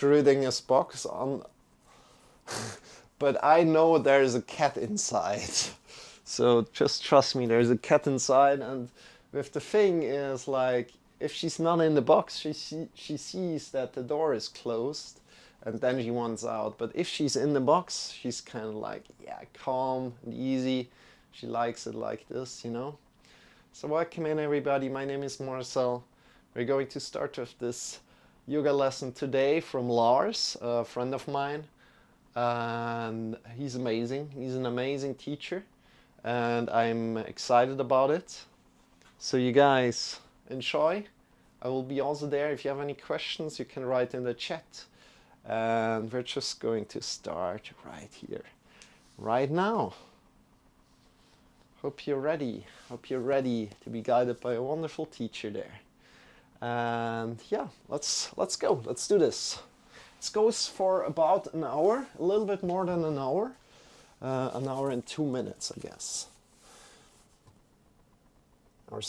Schrödinger's box on, but I know there's a cat inside. So just trust me, there's a cat inside, and with the thing is like, if she's not in the box, she sees that the door is closed, and then she wants out. But if she's in the box, she's kind of like, yeah, calm and easy. She likes it like this, you know. So welcome in everybody, my name is Marcel. We're going to start with this yoga lesson today from Lars, a friend of mine. And he's amazing, he's an amazing teacher. And I'm excited about it. So you guys enjoy. I will be also there. If you have any questions, you can write in the chat. And we're just going to start right here, right now. Hope you're ready. Hope you're ready to be guided by a wonderful teacher there. And yeah, let's go. Let's do this. This goes for about an hour, a little bit more than an hour and 2 minutes, I guess. An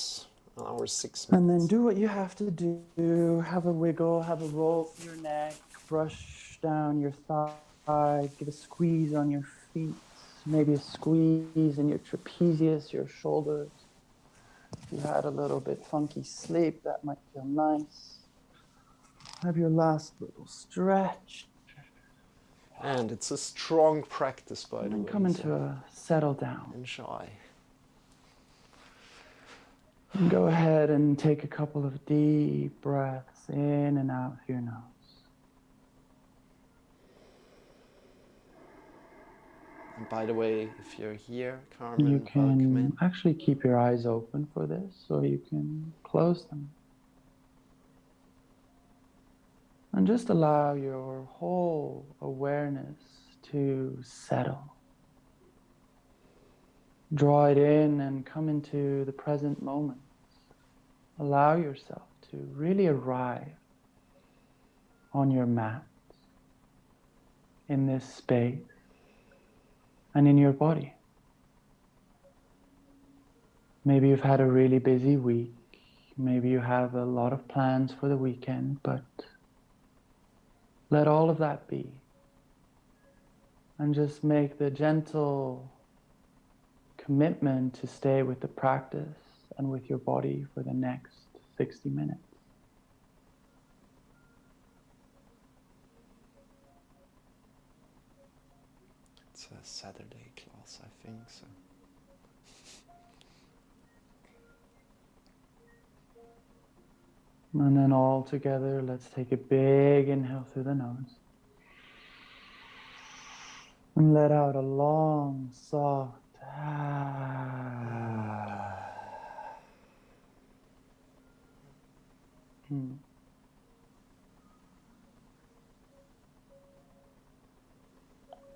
hour 6 minutes. And then do what you have to do. Have a wiggle, have a roll through your neck, brush down your thigh, give a squeeze on your feet, maybe a squeeze in your trapezius, your shoulders. If you had a little bit funky sleep, that might feel nice. Have your last little stretch. And it's a strong practice, by the way. And then come into a settle down. Enjoy. And go ahead and take a couple of deep breaths in and out through your nose. And by the way, if you're here, Carmen, you welcome can in. actually keep your eyes open for this, or you can close them. And just allow your whole awareness to settle. Draw it in and come into the present moment. Allow yourself to really arrive on your mat, in this space, and in your body. Maybe you've had a really busy week. Maybe you have a lot of plans for the weekend, but let all of that be. And just make the gentle commitment to stay with the practice and with your body for the next 60 minutes. It's a Saturday class, I think so. And then all together, let's take a big inhale through the nose. And let out a long, soft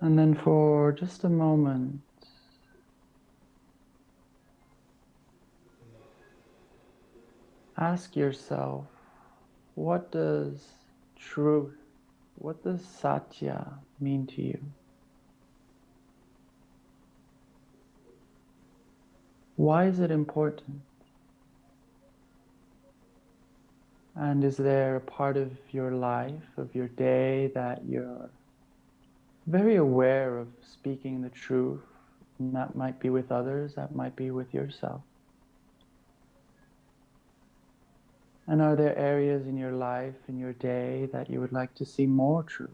And then for just a moment, ask yourself, what does truth, what does satya mean to you? Why is it important? And is there a part of your life, of your day, that you're very aware of speaking the truth? And that might be with others, that might be with yourself. And are there areas in your life, in your day, that you would like to see more truth?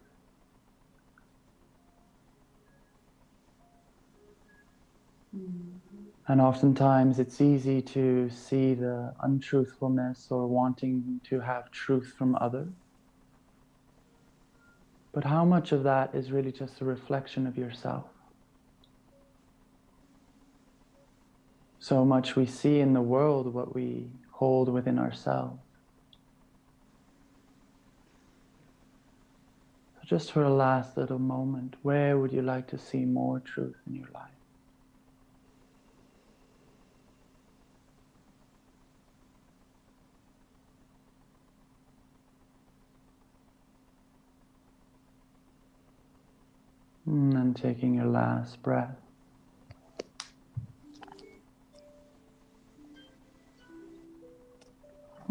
And oftentimes it's easy to see the untruthfulness or wanting to have truth from others. But how much of that is really just a reflection of yourself? So much we see in the world what we hold within ourselves. So just for a last little moment, where would you like to see more truth in your life? And then taking your last breath.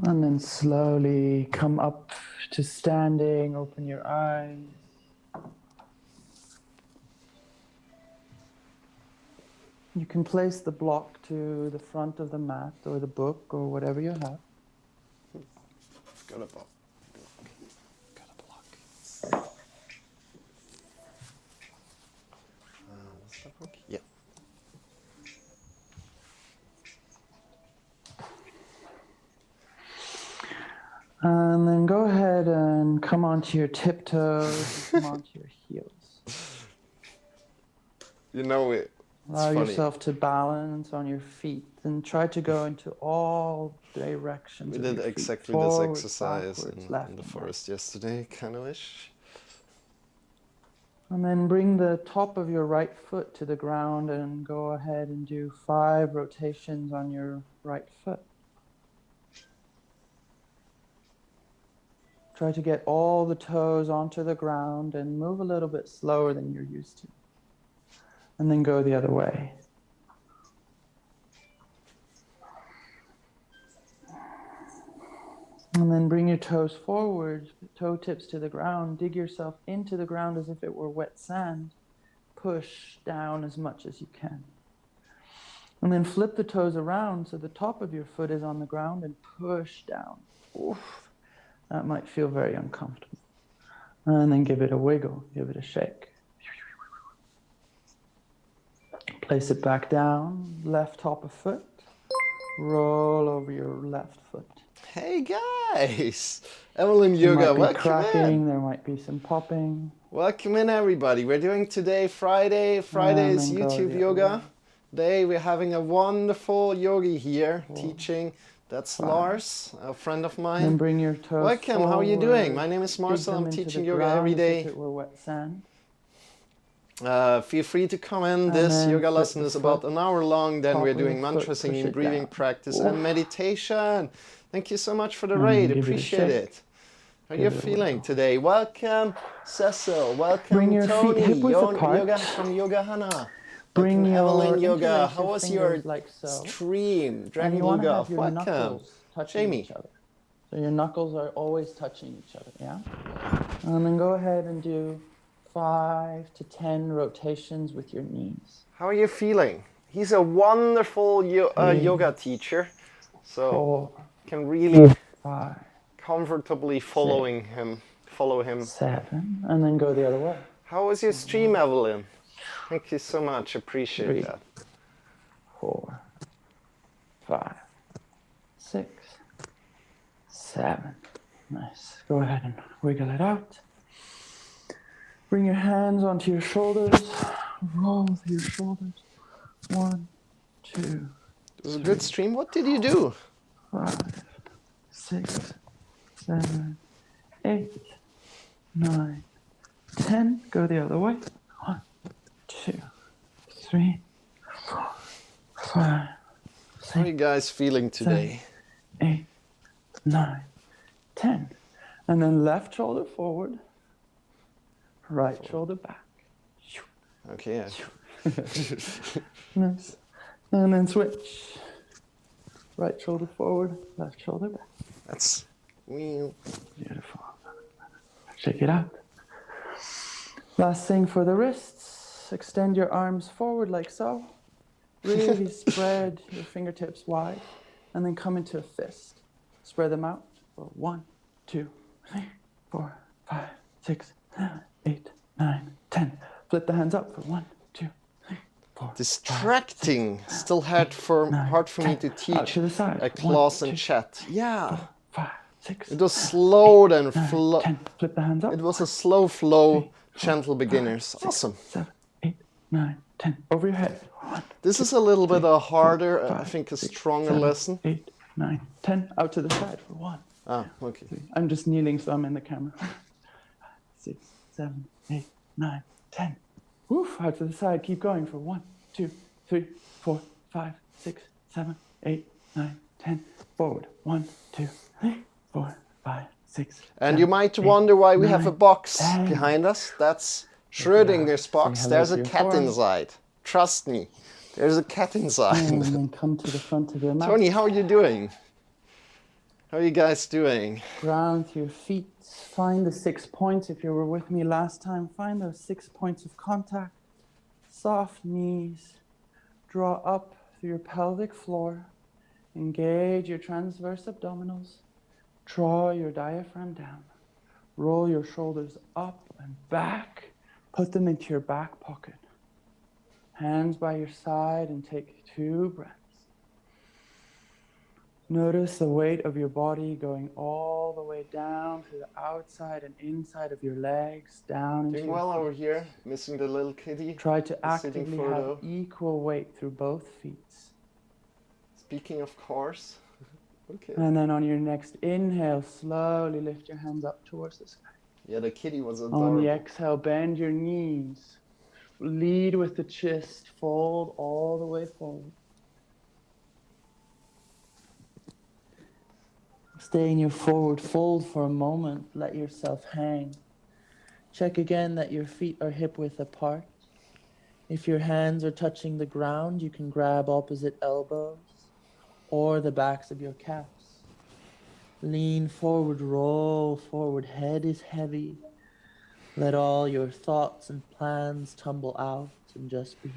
And then slowly come up to standing. Open your eyes. You can place the block to the front of the mat or the book or whatever you have. Got a block. Got a block. What's that book? Yeah. And then go ahead and come onto your tiptoes, come onto your heels. You know it. Allow yourself to balance on your feet and try to go into all directions. We did exactly this exercise in the forest yesterday, kind of ish. And then bring the top of your right foot to the ground and go ahead and do 5 rotations on your right foot. Try to get all the toes onto the ground and move a little bit slower than you're used to. And then go the other way. And then bring your toes forward, toe tips to the ground. Dig yourself into the ground as if it were wet sand. Push down as much as you can. And then flip the toes around so the top of your foot is on the ground and push down. Oof. That might feel very uncomfortable. And then give it a wiggle, give it a shake. Place it back down, left top of foot. Roll over your left foot. Hey guys! Evelyn There Yoga, might be welcome cracking, in. there might be some popping. Welcome in everybody. We're doing today Friday. Friday is then go YouTube the Yoga other way. Day. We're having a wonderful yogi here teaching. That's Lars, a friend of mine. Then bring your toes Welcome, forward. how are you doing? My name is Dig Marcel, them I'm into teaching the yoga every ground as if day. it were wet sand. Feel free to come in. And This then yoga flip lesson the is about foot, an hour long. Then top we're of your doing mantra foot, singing, push it breathing down. practice, Oof. and meditation. Thank you so much for the And raid. give it a Appreciate shake. it. How are Give you it a feeling wiggle. today? Welcome, Cecil. Welcome, Bring your feet Tony. hip-width apart. Yoga from Yoga Hana. Bring Welcome, your Evelyn Yoga. interlace How your was your fingers like so. stream? And Dragon you Blue want to Golf. have your Welcome. knuckles touching Jamie. each other. So your knuckles are always touching each other, yeah? And then go ahead and do 5 to 10 rotations with your knees. How are you feeling? He's a wonderful yoga teacher. So 4, can really 5, comfortably follow him. 7, and then go the other way. How was your stream, Evelyn? Thank you so much. Appreciate 3, that. 4, 5, 6, 7. Nice. Go ahead and wiggle it out. Bring your hands onto your shoulders. Roll through your shoulders. 1, 2, It was a good stream. What did you do? 5, 6, 7, 8, 9, 10. Go the other way. 1, 2, 3, 4, 5, How are you guys feeling today? 8, 9, 10. And then left shoulder forward, right shoulder back. Okay. Yeah. Nice. And then switch. Right shoulder forward, left shoulder back. That's Beautiful. Shake it out. Last thing for the wrists. Extend your arms forward like so. Really spread your fingertips wide. And then come into a fist. Spread them out for 1, 2, 3, 4, 5, 6, 7, 8, 9, 10. Flip the hands up for 1, 2, 3, 4. distracting. 5, 6, Still hard for me to teach to the side. a class 1, in 2, chat. Yeah. 4, 5, 6. It was slow and 10. Flip the hands up. It was a slow flow, 3, 4, gentle 5, beginners. 6, Awesome. 7, 8, 9, 10. Over your head. 1, This 2, is a little bit 3, a harder, 4, 5, I think a 6, stronger 7, lesson. 8, 9, 10. Out to the side for 1. Ah, okay. 3. I'm just kneeling, so I'm in the camera. 6, 7, 8, 9, 10. Woof, out to the side. Keep going for 1, 2, 3, 4, 5, 6, 7, 8, 9, 10. Forward. 1, 2, 3, 4, 5, 6. And 7, you might 8, wonder why we have a 9, box 10. behind us. That's Schrödinger's box. Say hello There's to a your cat forearm. inside. Trust me. There's a cat inside. And then come to the front of your mat. Tony, how are you doing? How are you guys doing? Ground to your feet. Find the 6 points. If you were with me last time, find those 6 points of contact. Soft knees. Draw up through your pelvic floor. Engage your transverse abdominals. Draw your diaphragm down. Roll your shoulders up and back. Put them into your back pocket. Hands by your side and take 2 breaths. Notice the weight of your body going all the way down to the outside and inside of your legs, down into Doing your well feet. over here. Missing the little kitty. Try to The sitting actively have photo. equal weight through both feet. Speaking of course. Okay. And then on your next inhale, slowly lift your hands up towards the sky. Yeah, the kitty was On adorable. the exhale, bend your knees. Lead with the chest, fold all the way forward. Stay in your forward fold for a moment. Let yourself hang. Check again that your feet are hip width apart. If your hands are touching the ground, you can grab opposite elbows or the backs of your calves. Lean forward, roll forward. Head is heavy. Let all your thoughts and plans tumble out and just be.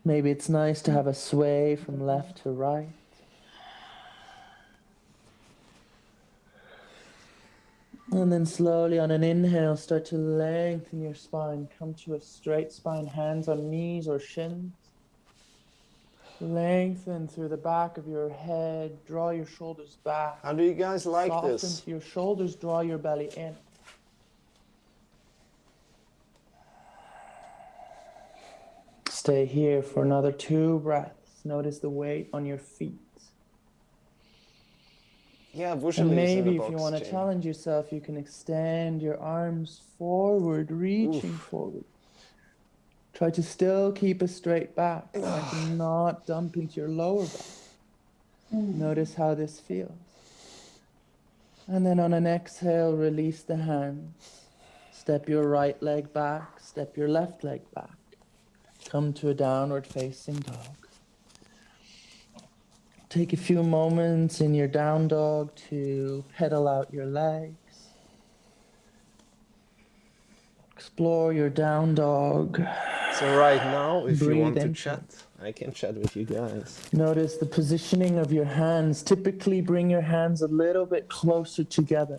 Maybe it's nice to have a sway from left to right. And then slowly on an inhale, start to lengthen your spine. Come to a straight spine, hands on knees or shins. Lengthen through the back of your head. Draw your shoulders back. How do you guys like Soften this? to your shoulders, draw your belly in. Stay here for another 2 breaths. Notice the weight on your feet. Yeah, And visually maybe in the if you box, want to Jane. challenge yourself, you can extend your arms forward, reaching forward. Try to still keep a straight back, like you're not dump into your lower back. Notice how this feels. And then on an exhale, release the hands. Step your right leg back, step your left leg back. Come to a downward facing dog. Take a few moments in your down dog to pedal out your legs. Explore your down dog. So right now, if you Breathe want to into chat, I can chat with you guys. Notice the positioning of your hands. Typically bring your hands a little bit closer together,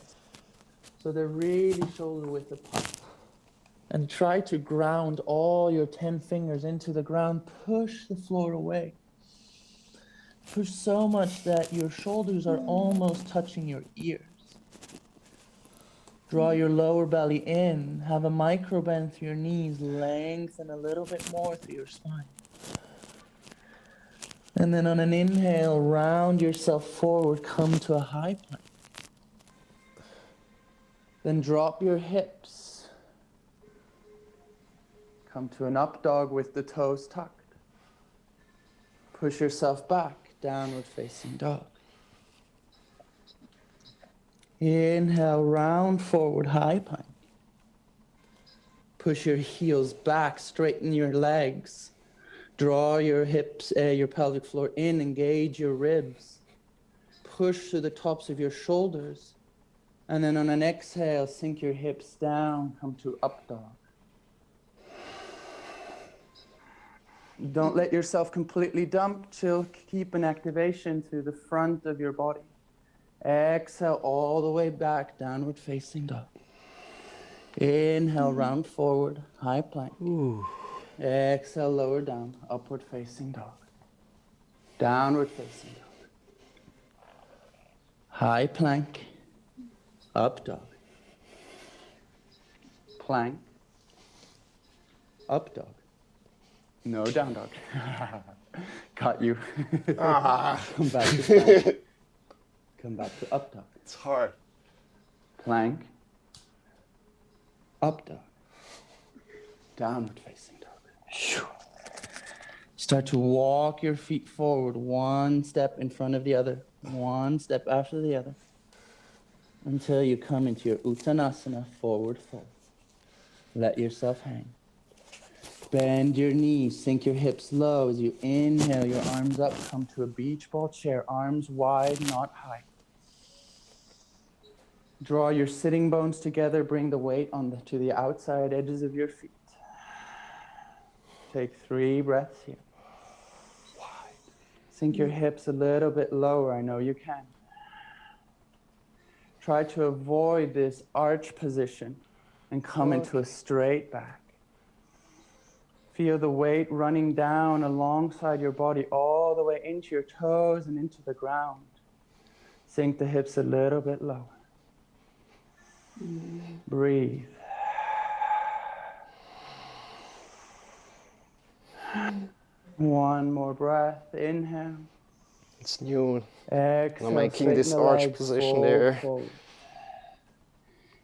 so they're really shoulder width apart. And try to ground all your 10 fingers into the ground. Push the floor away. Push so much that your shoulders are almost touching your ears. Draw your lower belly in. Have a micro bend through your knees. Lengthen a little bit more through your spine. And then on an inhale, round yourself forward. Come to a high plank. Then drop your hips. Come to an up dog with the toes tucked. Push yourself back, downward facing dog. Inhale, round forward, high plank. Push your heels back, straighten your legs. Draw your hips, your pelvic floor in, engage your ribs. Push to the tops of your shoulders. And then on an exhale, sink your hips down, come to up dog. Don't let yourself completely dump. Chill, keep an activation through the front of your body. Exhale all the way back, downward facing dog. Inhale, round forward, high plank. Ooh. Exhale, lower down, upward facing dog. Downward facing dog. High plank, up dog. Plank, up dog. No down dog. Got you. Come back to plank. Come back to up dog. It's hard. Plank, up dog. Downward facing dog. Start to walk your feet forward, one step in front of the other, one step after the other, until you come into your Uttanasana, forward fold. Let yourself hang. Bend your knees, sink your hips low. As you inhale, your arms up, come to a beach ball chair, arms wide, not high. Draw your sitting bones together, bring the weight to the outside edges of your feet. Take 3 breaths here. Sink your hips a little bit lower, I know you can. Try to avoid this arch position and come into a straight back. Feel the weight running down alongside your body all the way into your toes and into the ground. Sink the hips a little bit lower. Breathe. One more breath. Inhale. It's new. Exhale. I'm making this arch position there. Forward.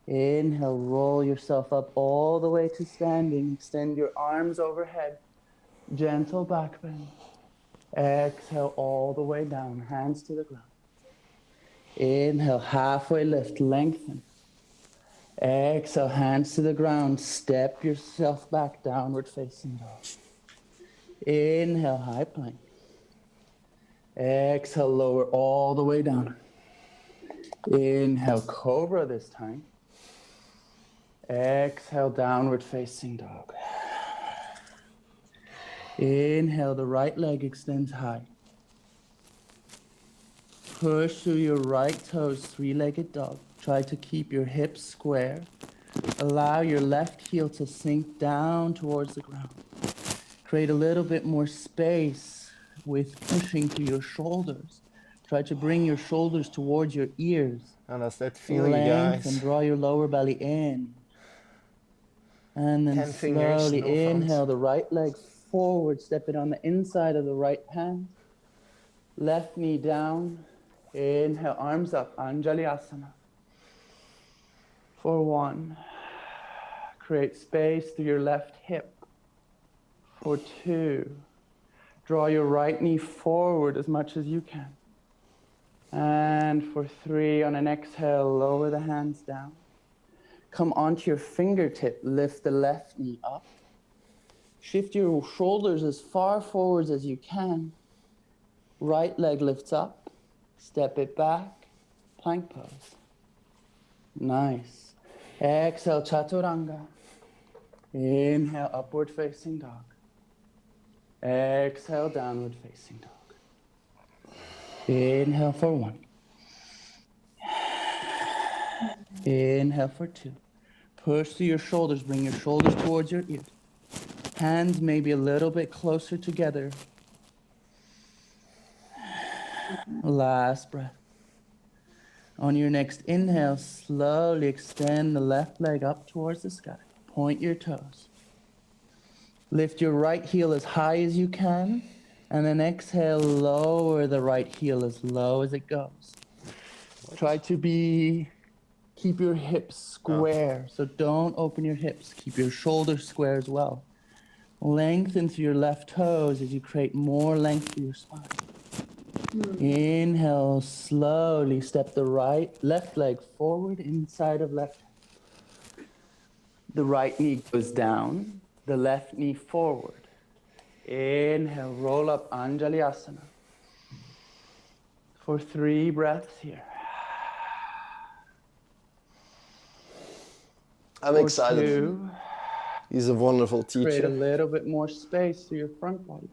Inhale, roll yourself up all the way to standing. Extend your arms overhead. Gentle back bend. Exhale all the way down, hands to the ground. Inhale, halfway lift, lengthen. Exhale, hands to the ground. Step yourself back, downward facing dog. Inhale, high plank. Exhale, lower all the way down. Inhale, cobra this time. Exhale, downward facing dog. Inhale, the right leg extends high. Push through your right toes, 3-legged dog. Try to keep your hips square. Allow your left heel to sink down towards the ground. Create a little bit more space with pushing to your shoulders. Try to bring your shoulders towards your ears. And that's that feeling, Length guys. and draw your lower belly in. And then 10 fingers, slowly no inhale thumbs. the right leg forward. Step it on the inside of the right hand. Left knee down. Inhale, arms up, Anjali Asana. For 1. Create space through your left hip. For 2. Draw your right knee forward as much as you can. And for 3, on an exhale, lower the hands down. Come onto your fingertip, lift the left knee up. Shift your shoulders as far forwards as you can. Right leg lifts up, step it back, plank pose. Nice. Exhale, chaturanga. Inhale, upward facing dog. Exhale, downward facing dog. Inhale for 1. Inhale for 2. Push through your shoulders, bring your shoulders towards your ears. Hands maybe a little bit closer together. Last breath. On your next inhale, slowly extend the left leg up towards the sky. Point your toes. Lift your right heel as high as you can, and then exhale, lower the right heel as low as it goes. Try to keep your hips square, so don't open your hips. Keep your shoulders square as well. Lengthen through your left toes as you create more length through your spine. Inhale, slowly step the left leg forward inside of left hand. The right knee goes down, the left knee forward. Inhale, roll up Anjali Asana. For 3 breaths here. I'm excited. 2. He's a wonderful Create a teacher. little bit more space through your front body.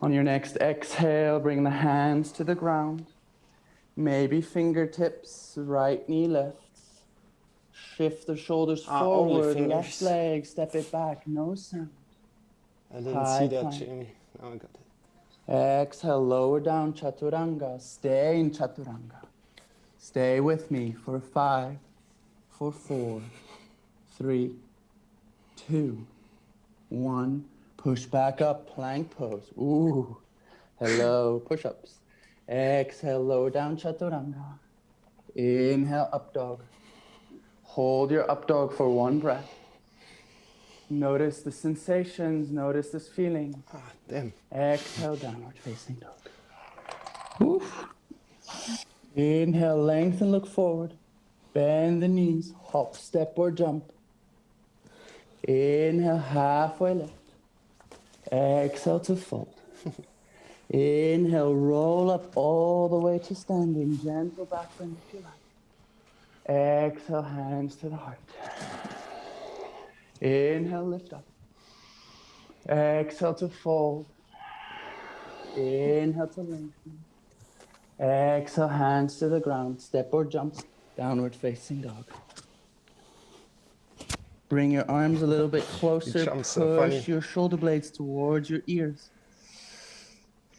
On your next exhale, bring the hands to the ground. Maybe fingertips, right knee lifts. Shift the shoulders only forward, fingers. left leg, step it back, no sound. I didn't High see that, plank. Jimmy. Now I got it. Exhale, lower down, chaturanga. Stay in chaturanga. Stay with me for 5, for 4, 3, 2, 1. Push back up, plank pose. Ooh, hello, push-ups. Exhale, lower down, chaturanga. Inhale, up dog. Hold your up dog for 1 breath. Notice the sensations, notice this feeling. Damn. Exhale, downward facing dog. Oof. Inhale, lengthen, look forward. Bend the knees, hop, step, or jump. Inhale, halfway lift. Exhale to fold. Inhale, roll up all the way to standing. Gentle back bend if you like. Exhale, hands to the heart. Inhale, lift up. Exhale to fold. Inhale to lengthen. Exhale, hands to the ground. Step or jump, downward facing dog. Bring your arms a little bit closer. Push your shoulder blades towards your ears.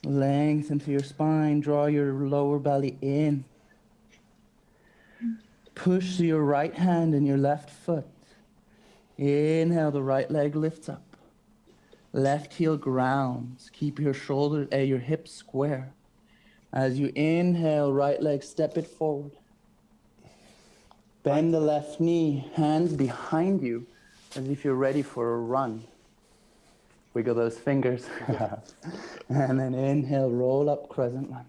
Lengthen through your spine. Draw your lower belly in. Push your right hand and your left foot. Inhale, the right leg lifts up. Left heel grounds. Keep your your hips square. As you inhale, right leg, step it forward. Bend the left knee, hands behind you, as if you're ready for a run. Wiggle those fingers. And then inhale, roll up, crescent lunge.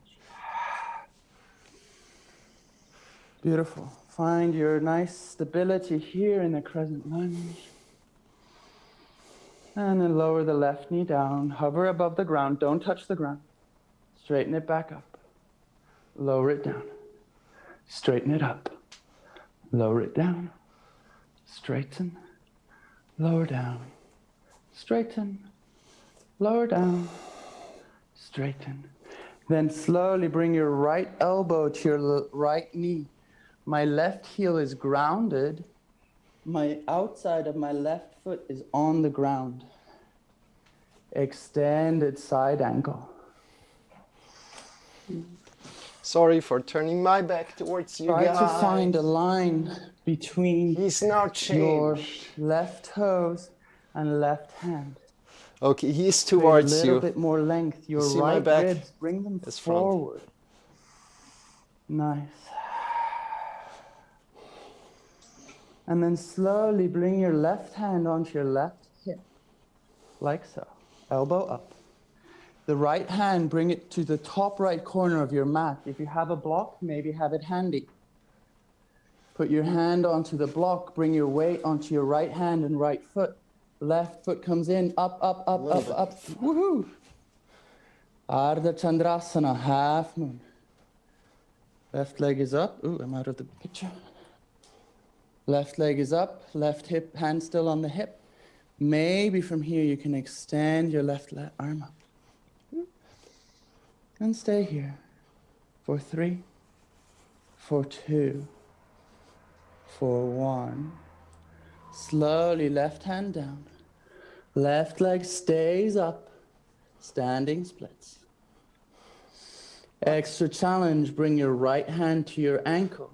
Beautiful. Find your nice stability here in the crescent lunge. And then lower the left knee down. Hover above the ground. Don't touch the ground. Straighten it back up. Lower it down. Straighten it up. Lower it down. Straighten. Lower down. Straighten. Lower down. Straighten. Then slowly bring your right elbow to your right knee. My left heel is grounded. My outside of my left foot is on the ground. Extended side ankle. Sorry for turning my back towards you guys. Try to find a line between your left toes and left hand. Okay, he's towards you. A little bit more length. Your right ribs, bring them forward. Nice. And then slowly bring your left hand onto your left hip, like so. Elbow up. The right hand, bring it to the top right corner of your mat. If you have a block, maybe have it handy. Put your hand onto the block, bring your weight onto your right hand and right foot. Left foot comes in, up, up, up, up, up. Woohoo! Ardha Chandrasana, half moon. Left leg is up. Ooh, I'm out of the picture. Left leg is up, left hip, hand still on the hip. Maybe from here you can extend your left arm up. And stay here for 3, for 2, for 1. Slowly left hand down. Left leg stays up, standing splits. Extra challenge, bring your right hand to your ankle.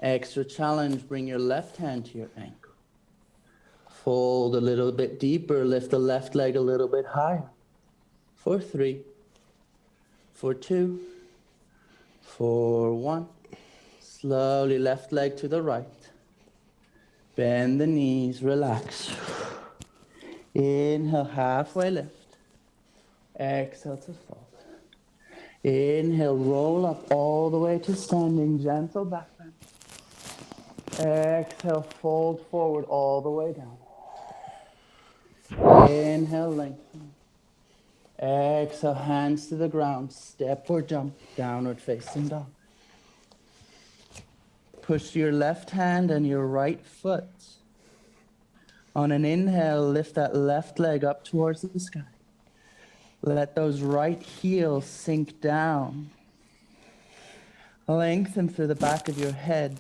Extra challenge, bring your left hand to your ankle. Fold a little bit deeper, lift the left leg a little bit higher. For 3, for 2, for 1. Slowly left leg to the right. Bend the knees, relax. Inhale, halfway lift. Exhale to fold. Inhale, roll up all the way to standing, gentle back bend. Exhale, fold forward all the way down. Inhale, lengthen. Exhale, hands to the ground. Step or jump, downward facing dog. Push your left hand and your right foot. On an inhale, lift that left leg up towards the sky. Let those right heels sink down. Lengthen through the back of your head.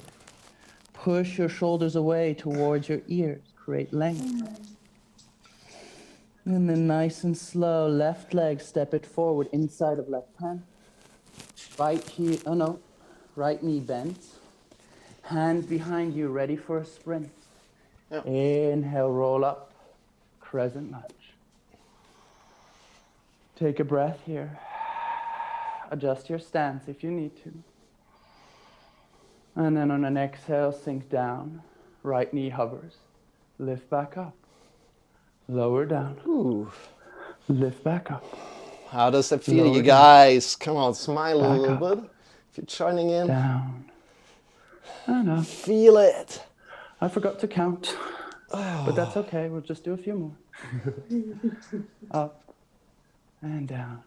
Push your shoulders away towards your ears. Create length. And then nice and slow, left leg, step it forward, inside of left hand. Right heel, right knee bent. Hands behind you, ready for a sprint. Yeah. Inhale, roll up, crescent lunge. Take a breath here. Adjust your stance if you need to. And then on an exhale, sink down. Right knee hovers. Lift back up. Lower down. Ooh. Lift back up. How does that feel, you guys? Come on, smile a little bit. If you're joining in. Down. And up. Feel it. I forgot to count. But that's okay, we'll just do a few more. Up and down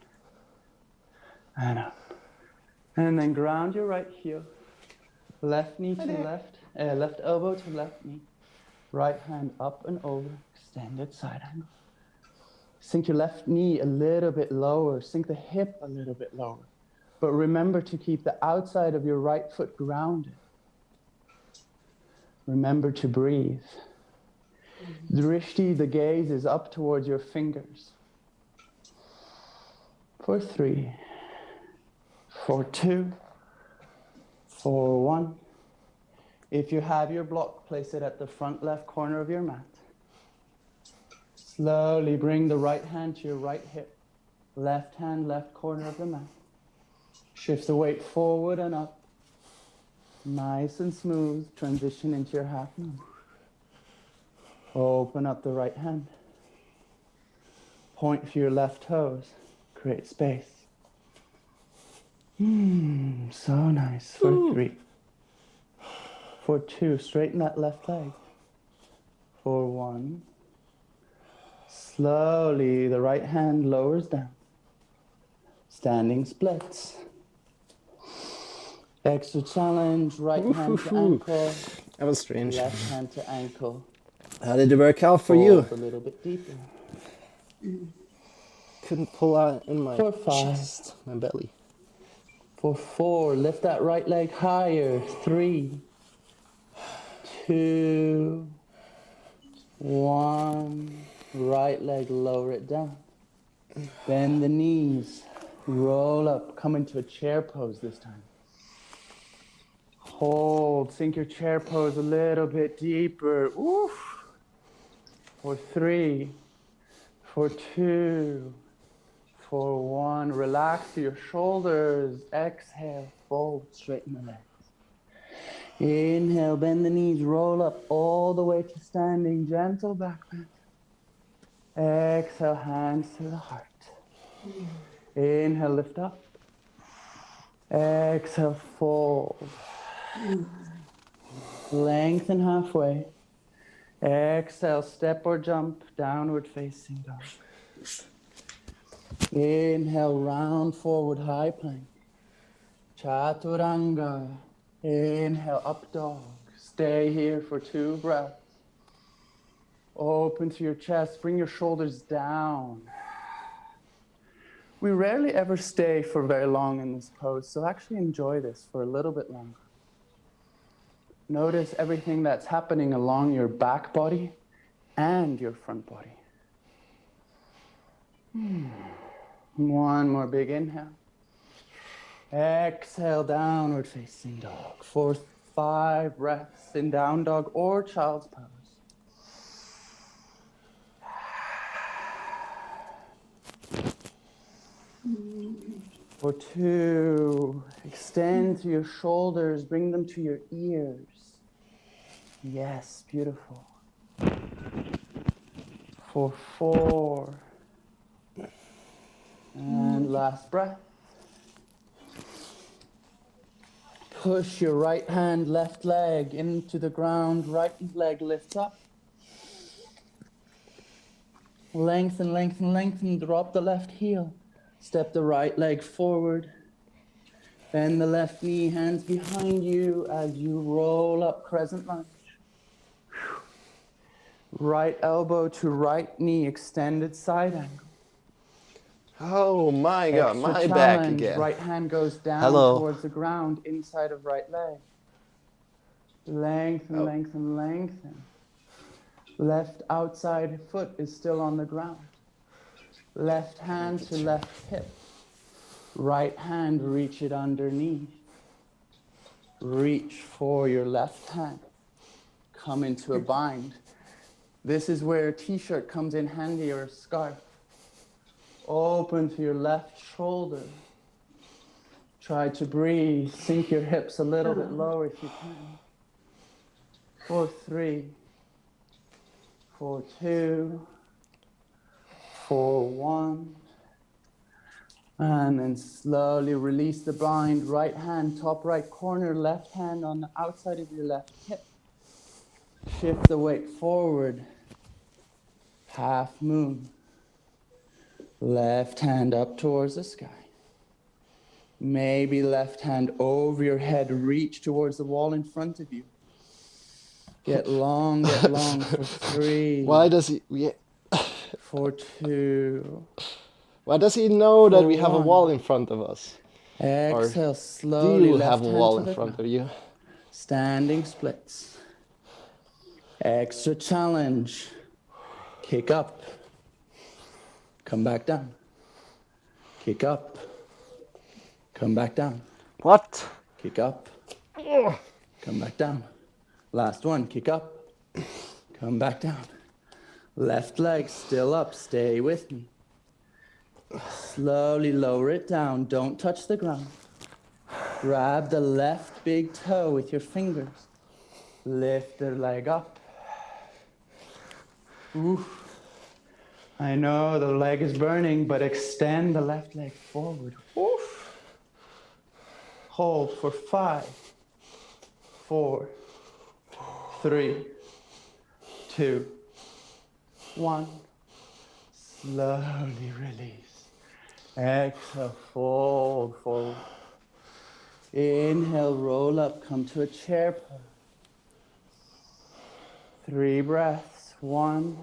and up. And then ground your right heel. Left knee to left, left elbow to left knee. Right hand up and over, extended side angle. Sink your left knee a little bit lower, sink the hip a little bit lower. But remember to keep the outside of your right foot grounded. Remember to breathe. Drishti, the gaze is up towards your fingers. For 3, for 2, for 1. If you have your block, place it at the front left corner of your mat. Slowly bring the right hand to your right hip. Left hand, left corner of the mat. Shift the weight forward and up. Nice and smooth. Transition into your half moon. Open up the right hand. Point for your left toes. Create space. So nice. For 3. For 2, straighten that left leg. For 1. Slowly, the right hand lowers down. Standing splits. Extra challenge, right hand to ankle. That was strange. Left hand to ankle. How did it work out for Fold you? a little bit deeper. Couldn't pull out in my For 5. chest, my belly. For 4, lift that right leg higher. 3, 2, 1. Right leg, lower it down. Bend the knees. Roll up. Come into a chair pose this time. Hold. Sink your chair pose a little bit deeper. Oof. For 3, for 2, for 1. Relax your shoulders. Exhale. Fold. Straighten the legs. Inhale. Bend the knees. Roll up all the way to standing. Gentle back bend. Exhale. Hands to the heart. Inhale. Lift up. Exhale. Fold. Lengthen halfway. Exhale, step or jump, downward facing dog. Inhale, round forward, high plank. Chaturanga. Inhale, up dog. Stay here for 2 breaths. Open to your chest, bring your shoulders down. We rarely ever stay for very long in this pose, so actually enjoy this for a little bit longer. Notice everything that's happening along your back body and your front body. 1 more big inhale. Exhale, downward facing dog. For 5 breaths in down dog or child's pose. For 2, extend to your shoulders, bring them to your ears. Yes, beautiful. For 4, and last breath. Push your right hand, left leg into the ground, right leg lifts up. Lengthen, lengthen, lengthen, drop the left heel. Step the right leg forward. Bend the left knee, hands behind you as you roll up crescent lunge. Right elbow to right knee, extended side angle. Oh my god, Extra my back challenge. again. Right hand goes down Hello. towards the ground, inside of right leg. Lengthen, lengthen, lengthen. Left outside foot is still on the ground. Left hand to left hip. Right hand, reach it underneath. Reach for your left hand. Come into a bind. This is where a t-shirt comes in handy or a scarf. Open to your left shoulder. Try to breathe. Sink your hips a little bit lower if you can. For 3, for 2, for 1. And then slowly release the bind. Right hand, top right corner, left hand on the outside of your left hip. Shift the weight forward. Half moon. Left hand up towards the sky. Maybe left hand over your head. Reach towards the wall in front of you. Get long for 3. Why does he? For 2. Why does he know that we have a 1. wall in front of us? Exhale Do slowly. you Left have a hand wall to in the front ground. of you? Standing splits. Extra challenge. Kick up. Come back down. Kick up. Come back down. What? Kick up. Come back down. Last one. Kick up. Come back down. Left leg still up. Stay with me. Slowly lower it down. Don't touch the ground. Grab the left big toe with your fingers. Lift the leg up. Oof. I know the leg is burning, but extend the left leg forward. Oof. Hold for 5, 4, 3, 2, 1. Slowly release. Exhale, fold forward. Inhale, roll up, come to a chair pose. 3 breaths. 1.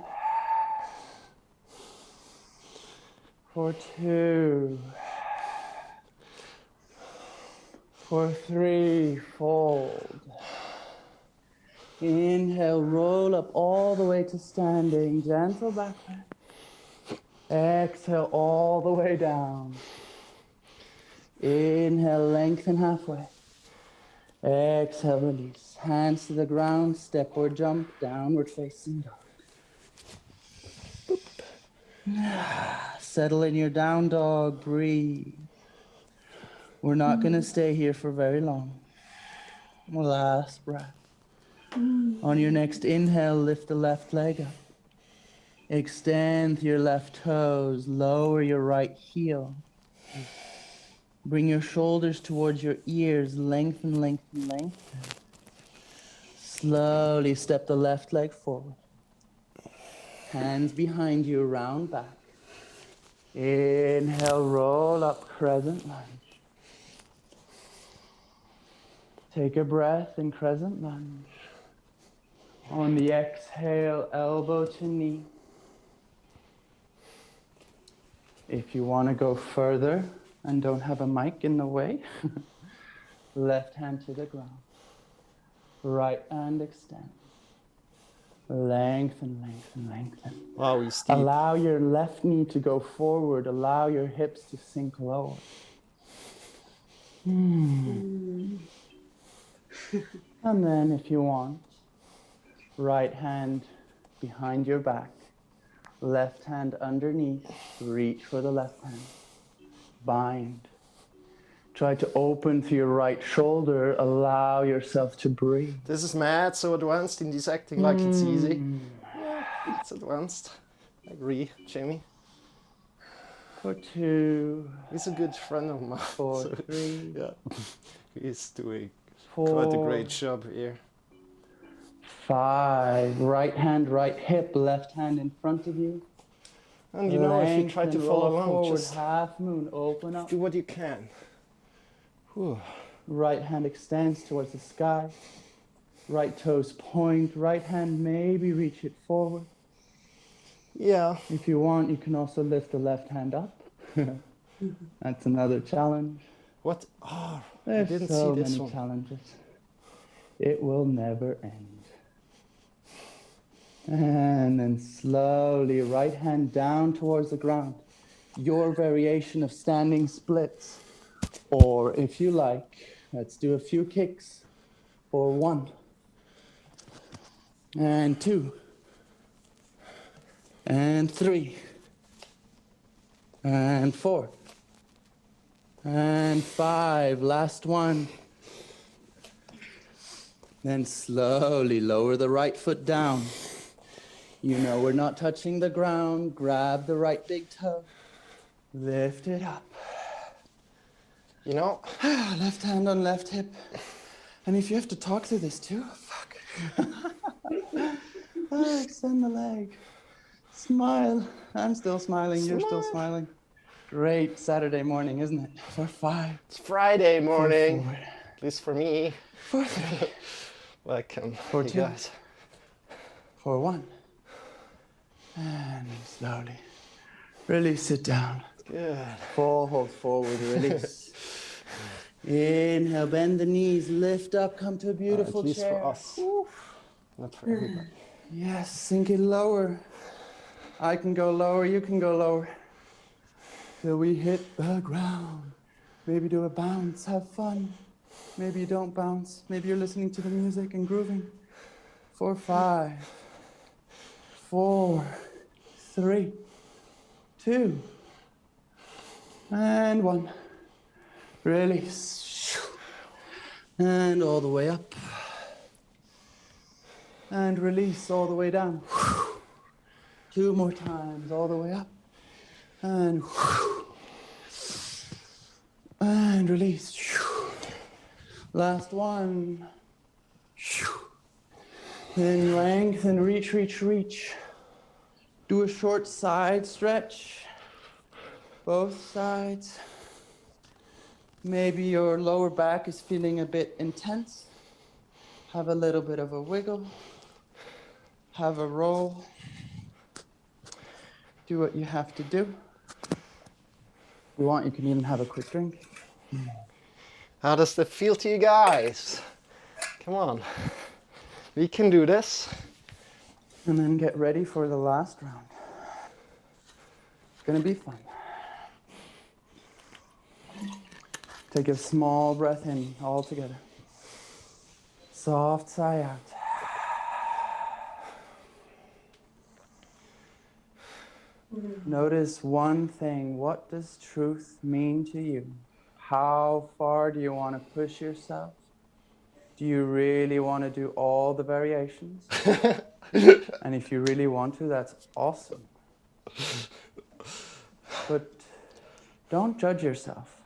For 2. For 3, fold. Inhale, roll up all the way to standing, gentle back bend. Exhale all the way down. Inhale, lengthen halfway. Exhale, release. Hands to the ground, step or jump, downward facing dog. Settle in your down dog, breathe. We're not going to stay here for very long. Last breath. On your next inhale, lift the left leg up. Extend your left toes, lower your right heel. Bring your shoulders towards your ears, lengthen, lengthen, lengthen. Slowly step the left leg forward. Hands behind you, round back. Inhale, roll up, crescent lunge. Take a breath in crescent lunge. On the exhale, elbow to knee. If you want to go further and don't have a mic in the way, left hand to the ground. Right hand extend. Lengthen, lengthen, lengthen. Wow, he's steep. Allow your left knee to go forward. Allow your hips to sink lower. And then if you want, right hand behind your back. Left hand underneath. Reach for the left hand. Bind. Try to open to your right shoulder. Allow yourself to breathe. This is mad, so advanced in this acting like it's easy. Yeah, it's advanced. I agree, Jamie. For 2. He's a good friend of mine. For 3. Yeah, he's doing 4. quite a great job here. 5. Right hand, right hip, left hand in front of you. And you know, if you try to follow along, forward, just half moon, open up. do what you can. Whew. Right hand extends towards the sky. Right toes point. Right hand maybe reach it forward. Yeah. If you want, you can also lift the left hand up. That's another challenge. What? Oh, I There's didn't so see this many one. challenges. It will never end. And then slowly, right hand down towards the ground. Your variation of standing splits. Or if you like, let's do a few kicks. For 1. And 2. And 3. And 4. And 5. Last one. Then slowly lower the right foot down. You know we're not touching the ground. Grab the right big toe. Lift it up. You know, Left hand on left hip. And if you have to talk through this too, fuck. Extend the leg. Smile. I'm still smiling. You're still smiling. Great Saturday morning, isn't it? For 5. It's Friday morning. For 4. At least for me. For 3. Welcome, For you 2. guys. For 1. And slowly. Release it down. Good. Full hold forward, release. Inhale, bend the knees, lift up, come to a beautiful at least chair. for us. Not for everybody. Yes, sink it lower. I can go lower, you can go lower. Till we hit the ground. Maybe do a bounce, have fun. Maybe you don't bounce. Maybe you're listening to the music and grooving. For 5, 4, 3, 2, and 1. Release. And all the way up. And release all the way down. 2 more times, all the way up. And release. Last one. Then lengthen, reach, reach, reach. Do a short side stretch. Both sides. Maybe your lower back is feeling a bit intense. Have a little bit of a wiggle. Have a roll. Do what you have to do. If you want, you can even have a quick drink. How does that feel to you guys? Come on. We can do this. And then get ready for the last round. It's gonna be fun. Take a small breath in all together. Soft sigh out. Notice one thing. What does truth mean to you? How far do you want to push yourself? Do you really want to do all the variations? And if you really want to, that's awesome. But don't judge yourself.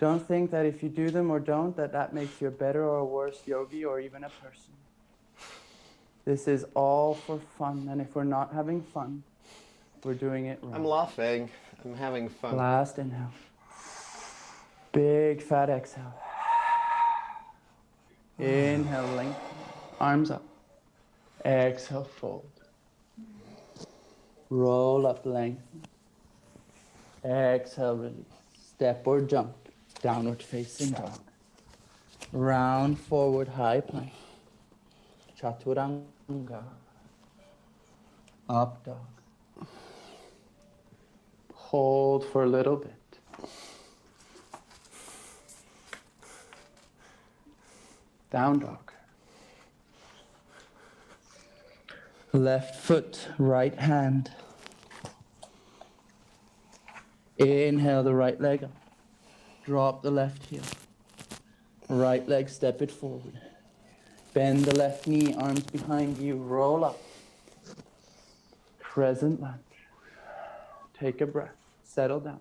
Don't think that if you do them or don't, that makes you a better or a worse yogi or even a person. This is all for fun, and if we're not having fun, we're doing it wrong. I'm laughing. I'm having fun. Last inhale. Big fat exhale. Inhale, lengthen. Arms up. Exhale, fold. Roll up, lengthen. Exhale, release. Step or jump. Downward facing dog. Round forward, high plank. Chaturanga. Up dog. Hold for a little bit. Down dog. Left foot, right hand. Inhale the right leg up. Drop the left heel. Right leg, step it forward. Bend the left knee, arms behind you, roll up. Crescent lunge. Take a breath, settle down.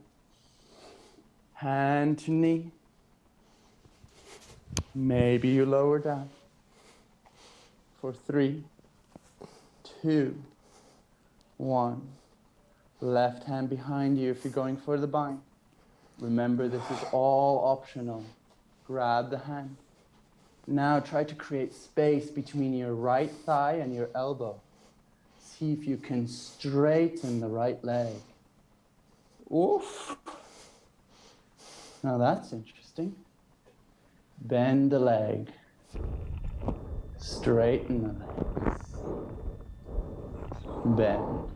Hand to knee. Maybe you lower down. For 3, 2, 1. Left hand behind you if you're going for the bind. Remember, this is all optional. Grab the hand. Now try to create space between your right thigh and your elbow. See if you can straighten the right leg. Oof. Now that's interesting. Bend the leg. Straighten the leg. Bend.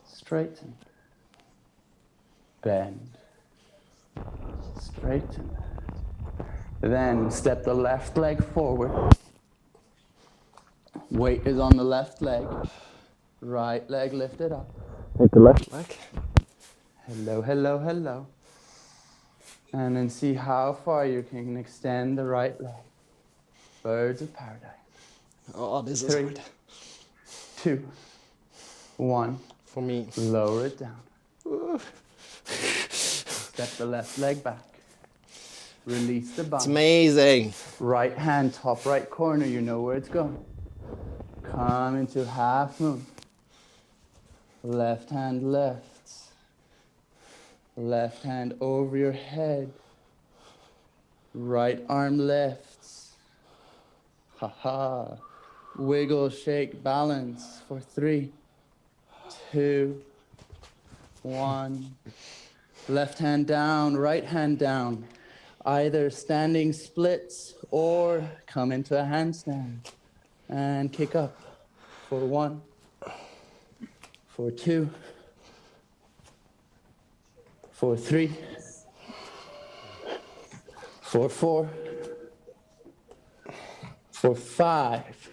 Straighten. Bend. Straighten. Then step the left leg forward. Weight is on the left leg. Right leg lifted up. Take the left leg. Hello, hello, hello. And then see how far you can extend the right leg. Birds of paradise. Oh, this is 3, hard. 2, 1. For me. Lower it down. Step the left leg back. Release the It's bind. amazing. Right hand, top right corner, you know where it's going. Come into half moon. Left hand lifts. Left hand over your head. Right arm lifts. Ha. Wiggle, shake, balance for 3, 2, 1. Left hand down, right hand down. Either standing splits or come into a handstand and kick up for 1, for 2, for 3, for 4, for 5.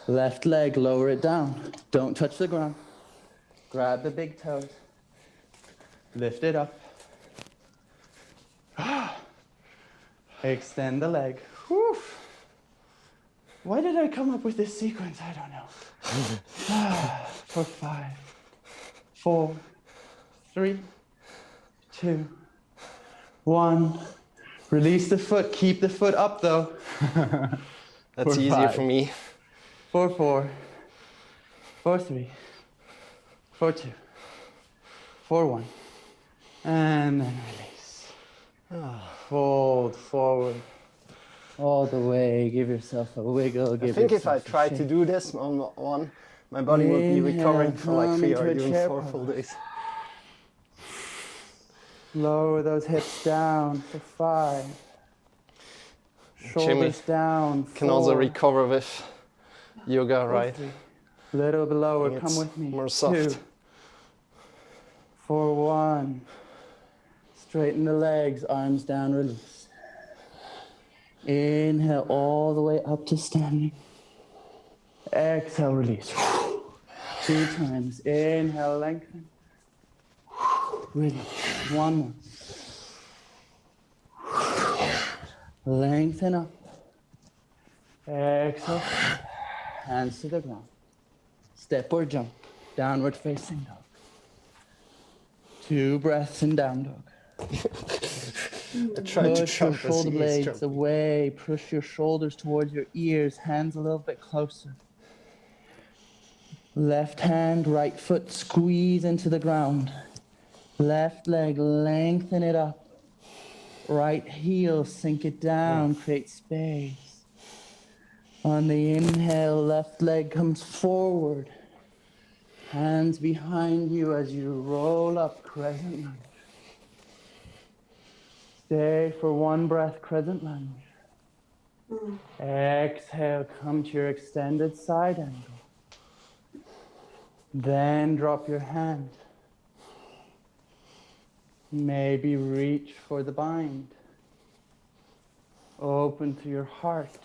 Left leg, lower it down. Don't touch the ground. Grab the big toes. Lift it up. Extend the leg. Whew. Why did I come up with this sequence? I don't know. For 5, 4, 3, 2, 1. Release the foot. Keep the foot up though. That's For easier 5, for me. For 4, for 3, for 2, for 1. And then release. Fold forward. All the way. Give yourself a wiggle. I think if I try to do this on one, my body will be recovering for like 3 or even 4 full days. Lower those hips down for 5. Shoulders down. 4. Can also recover with yoga, right? 3. Little bit lower. Come with me. More soft. 2, for 1. Straighten the legs. Arms down. Release. Inhale all the way up to standing. Exhale, release. 2 times. Inhale, lengthen. Release. 1 more. Lengthen up. Exhale. Hands to the ground. Step or jump. Downward facing dog. 2 breaths in down dog. Push your shoulder blades away. Push your shoulders towards your ears. Hands a little bit closer. Left hand, right foot, squeeze into the ground. Left leg, lengthen it up. Right heel, sink it down, create space. On the inhale, left leg comes forward. Hands behind you as you roll up, crescent lunge. Stay for 1 breath, crescent lunge. Exhale, come to your extended side angle. Then drop your hand. Maybe reach for the bind. Open to your heart.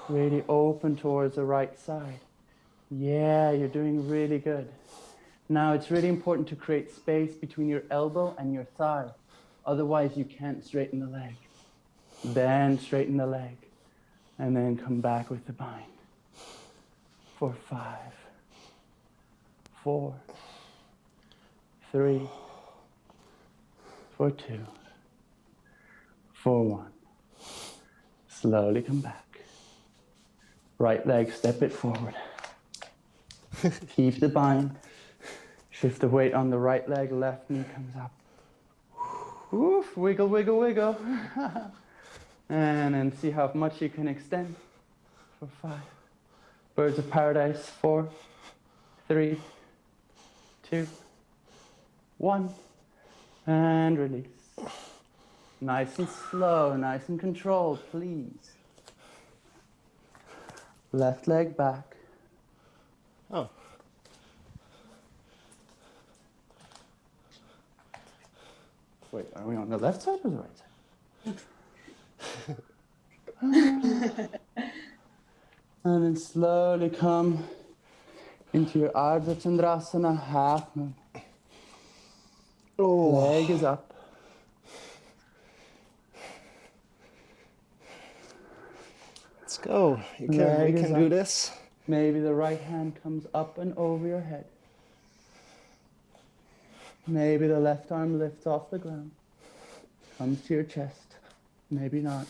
Really open towards the right side. Yeah, you're doing really good. Now it's really important to create space between your elbow and your thigh. Otherwise you can't straighten the leg. Then straighten the leg. And then come back with the bind. For 5, 4, 3, for 2, for 1. Slowly come back. Right leg, step it forward. Keep the bind. Shift the weight on the right leg, left knee comes up. Oof, wiggle, wiggle, wiggle. And then see how much you can extend. For 5. Birds of paradise, 4, 3, 2, 1. And release. Nice and slow, nice and controlled, please. Left leg back. Oh. Wait, are we on the left side or the right side? And then slowly come into your Ardha Chandrasana, half moon. Oh. Leg is up. Let's go. We can do this. Maybe the right hand comes up and over your head. Maybe the left arm lifts off the ground. Comes to your chest. Maybe not.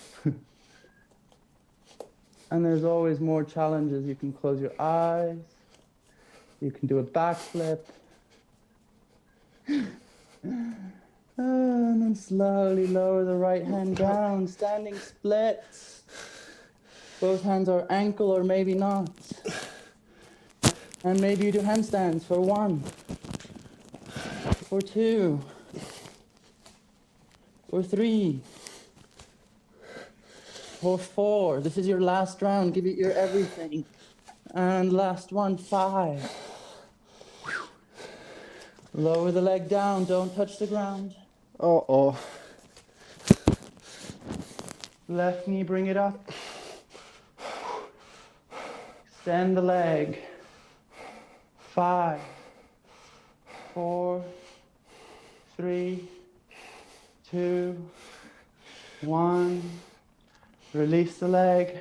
And there's always more challenges. You can close your eyes. You can do a backflip. And then slowly lower the right hand down, standing splits. Both hands are ankle or maybe not. And maybe you do handstands for 1, or 2, or 3, or 4. This is your last round. Give it your everything. And last one, 5. Lower the leg down. Don't touch the ground. Uh-oh. Left knee, bring it up. Extend the leg. 5, 4, 3, 2, 1. Release the leg.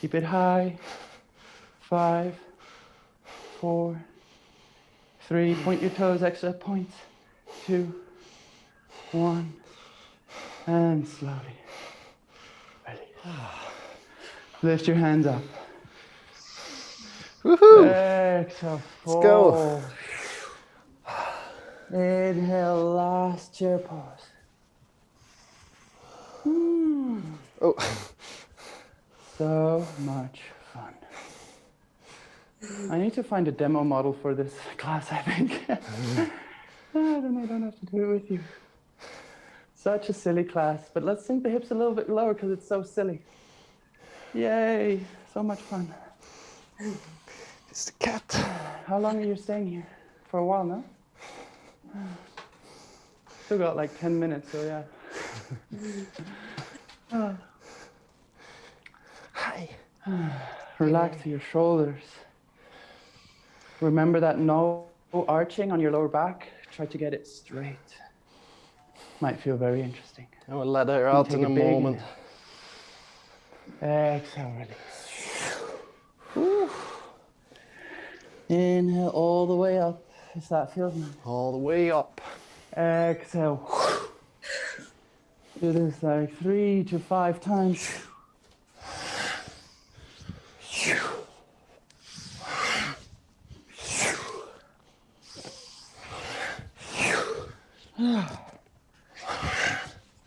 Keep it high. 5, 4, 3. Point your toes, extra points. 2, 1. And slowly release. Lift your hands up. Woohoo! Exhale. Let's go. Inhale, last chair pose. Oh. So much fun. I need to find a demo model for this class, I think. Then I don't have to do it with you. Such a silly class, but let's sink the hips a little bit lower because it's so silly. Yay, so much fun. It's the cat. How long are you staying here? For a while, no? Still got like 10 minutes, so yeah. Hi. Relax your shoulders. Remember that no arching on your lower back. Try to get it straight. Might feel very interesting. I will let her out in a moment. Exhale, release. Inhale all the way up, if that feels nice. All the way up. Exhale. Do this like 3 to 5 times.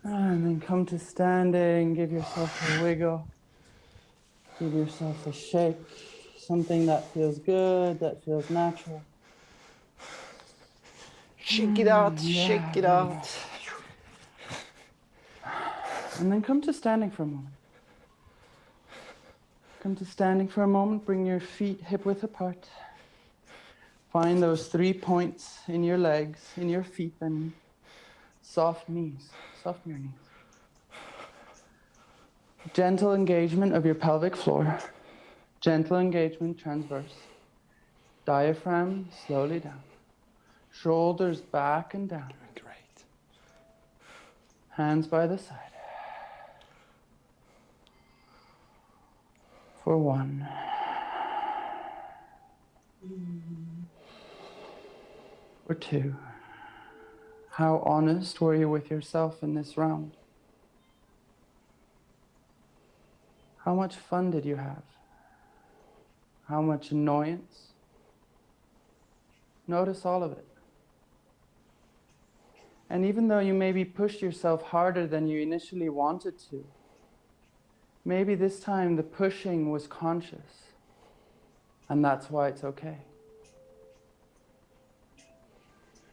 And then come to standing, give yourself a wiggle. Give yourself a shake. Something that feels good, that feels natural. Shake it out, shake it out. And then come to standing for a moment. Come to standing for a moment. Bring your feet hip width apart. Find those 3 points in your legs, in your feet, and soft knees. Soften your knees. Gentle engagement of your pelvic floor. Gentle engagement transverse. Diaphragm slowly down. Shoulders back and down. Great. Hands by the side. For 1. For 2. How honest were you with yourself in this round? How much fun did you have? How much annoyance? Notice all of it. And even though you maybe pushed yourself harder than you initially wanted to, maybe this time the pushing was conscious, and that's why it's okay.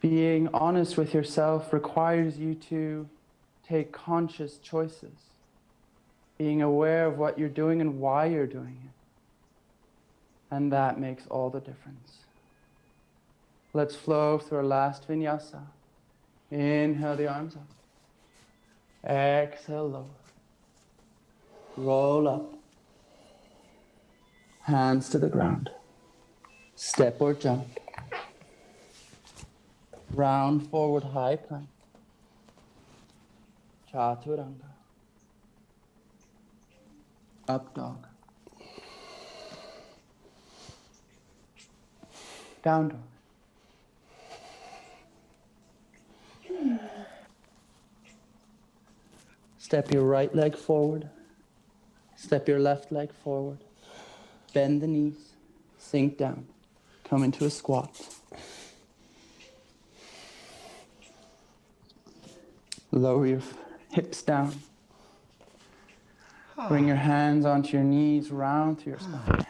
Being honest with yourself requires you to take conscious choices, being aware of what you're doing and why you're doing it. And that makes all the difference. Let's flow through our last vinyasa. Inhale the arms up. Exhale, lower. Roll up. Hands to the ground. Step or jump. Round forward high plank. Chaturanga. Up dog. Down dog. Step your right leg forward. Step your left leg forward. Bend the knees. Sink down. Come into a squat. Lower your hips down. Bring your hands onto your knees, round through your spine.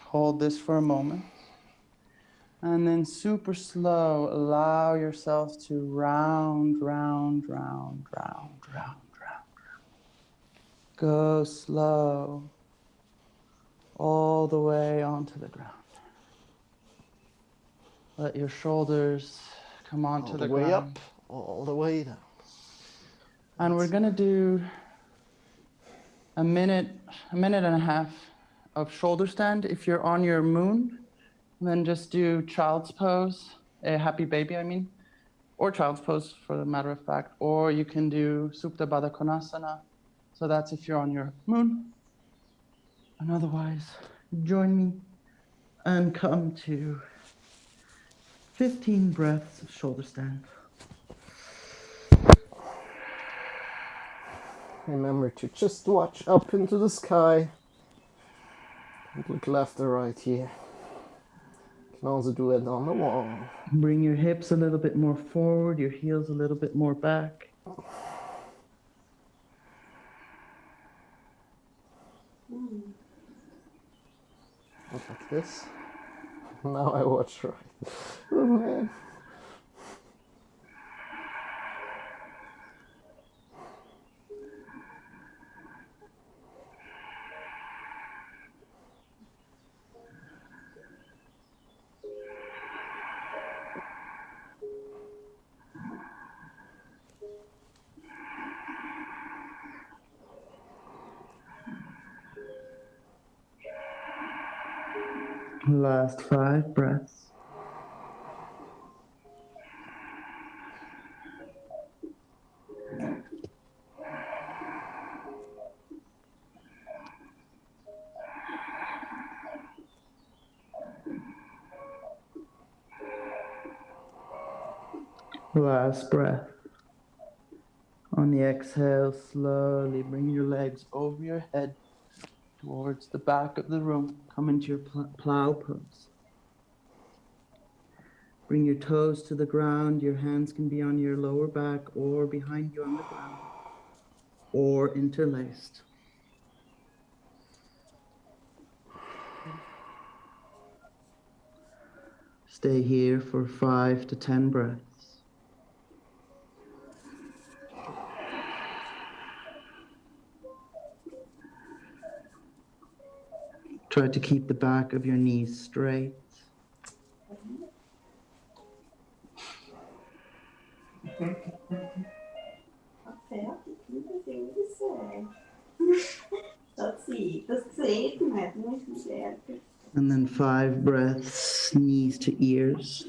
Hold this for a moment. And then super slow, allow yourself to round, round, round, round, round, round. Go slow all the way onto the ground. Let your shoulders come onto All the the way ground. up, all the way down. And we're gonna do a minute and a half of shoulder stand. If you're on your moon, then just do child's pose, a happy baby, I mean, or child's pose for the matter of fact, or you can do Supta Baddha Konasana. So that's if you're on your moon. And otherwise, join me and come to 15 breaths of shoulder stand. Remember to just watch up into the sky. Don't look left or right here. You can also do it on the wall. Bring your hips a little bit more forward, your heels a little bit more back. Not like this. Now I watch right. Oh man. Last 5 breaths. Last breath. On the exhale, slowly bring your legs over your head towards the back of the room. Come into your plow pose. Bring your toes to the ground. Your hands can be on your lower back or behind you on the ground, or interlaced. Stay here for 5 to 10 breaths. Try to keep the back of your knees straight. And then 5 breaths, knees to ears,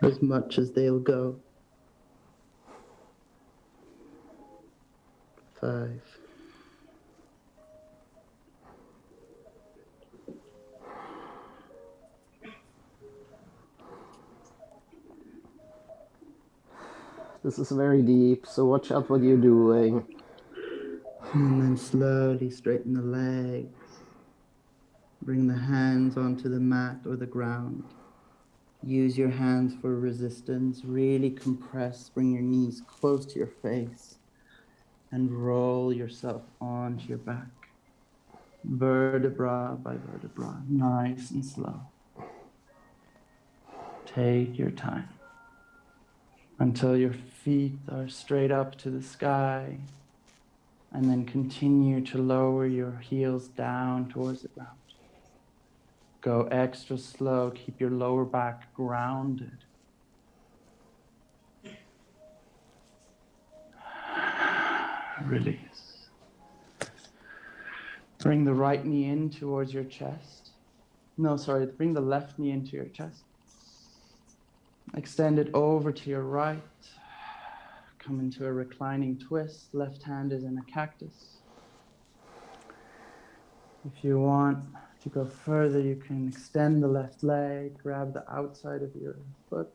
as much as they'll go. 5. This is very deep, so watch out what you're doing. And then slowly straighten the legs. Bring the hands onto the mat or the ground. Use your hands for resistance. Really compress. Bring your knees close to your face. And roll yourself onto your back. Vertebra by vertebra. Nice and slow. Take your time. Until your feet are straight up to the sky. And then continue to lower your heels down towards the ground. Go extra slow. Keep your lower back grounded. Release. Bring the right knee in towards your chest. No, sorry, bring the left knee into your chest. Extend it over to your right. Come into a reclining twist. Left hand is in a cactus. If you want to go further, you can extend the left leg, grab the outside of your foot.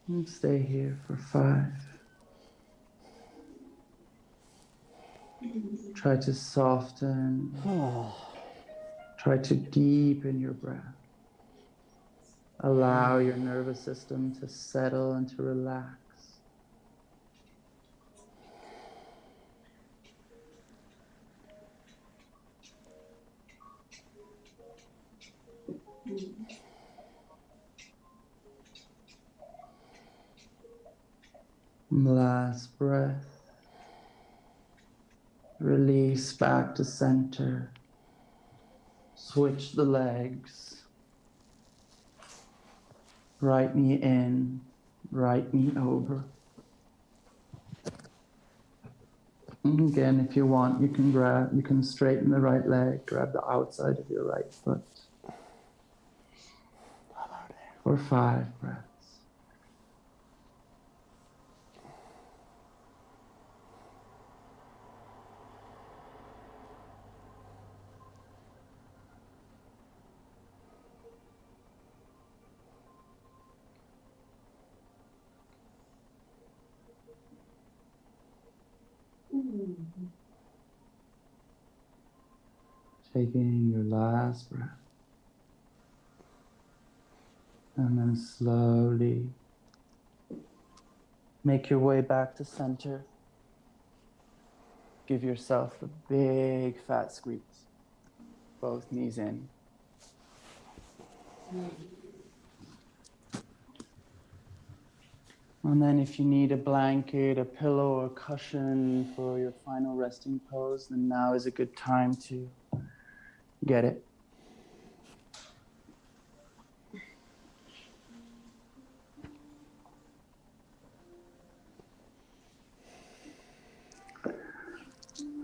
And stay here for 5. Try to soften. Try to deepen your breath. Allow your nervous system to settle and to relax. Last breath. Release back to center. Switch the legs. Right knee in, right knee over. And again, if you want, you can straighten the right leg, grab the outside of your right foot. For 5 breaths. Taking your last breath. And then slowly make your way back to center. Give yourself a big fat squeeze. Both knees in. And then if you need a blanket, a pillow, or cushion for your final resting pose, then now is a good time to get it.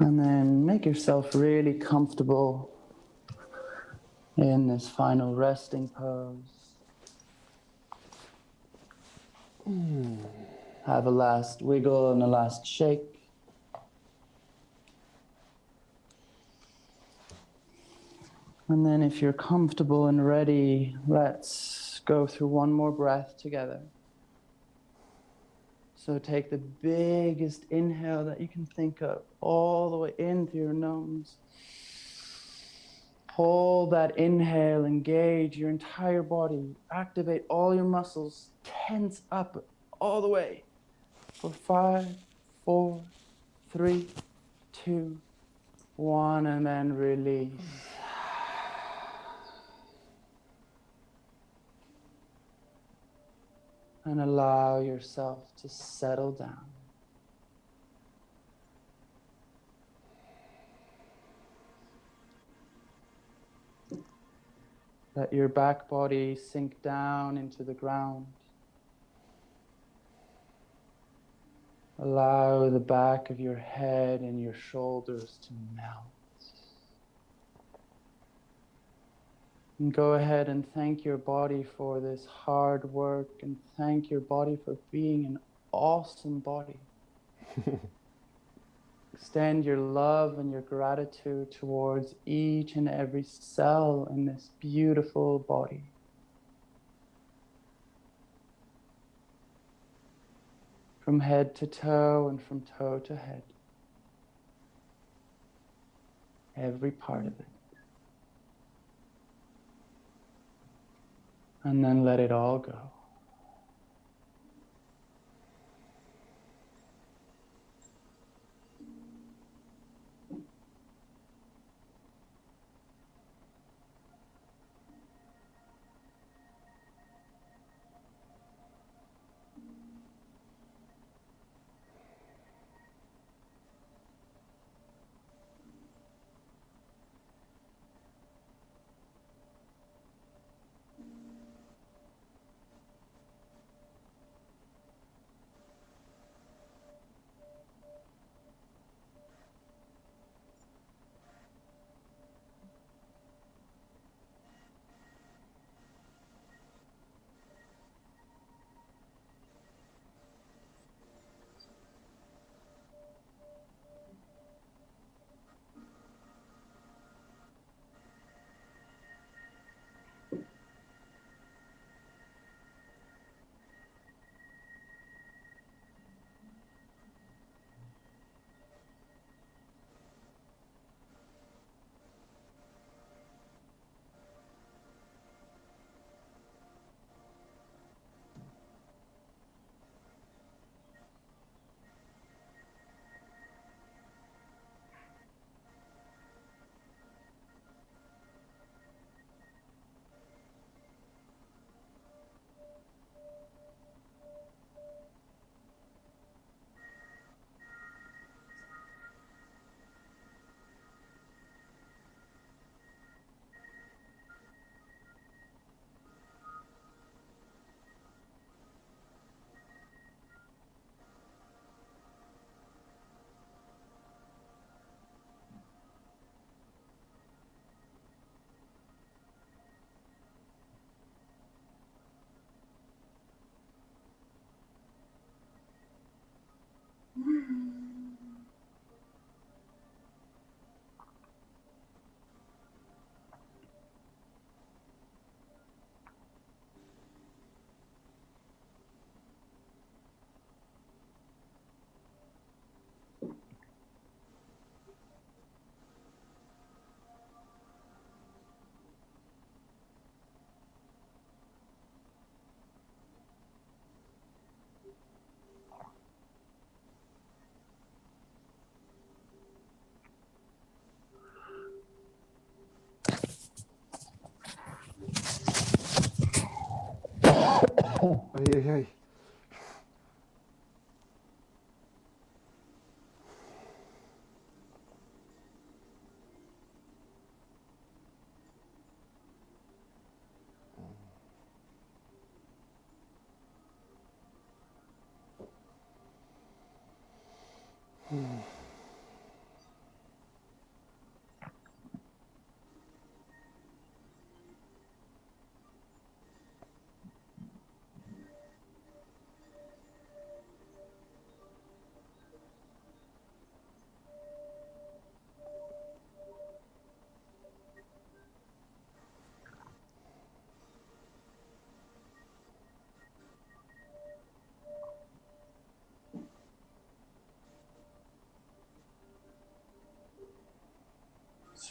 And then make yourself really comfortable in this final resting pose. Have a last wiggle and a last shake. And then if you're comfortable and ready, let's go through one more breath together. So take the biggest inhale that you can think of, all the way in through your nose. Hold that inhale, engage your entire body, activate all your muscles, tense up all the way for 5, 4, 3, 2, 1, and then release. And allow yourself to settle down. Let your back body sink down into the ground. Allow the back of your head and your shoulders to melt. And go ahead and thank your body for this hard work, and thank your body for being an awesome body. Extend your love and your gratitude towards each and every cell in this beautiful body. From head to toe and from toe to head. Every part of it. And then let it all go. Ay, ay, ay.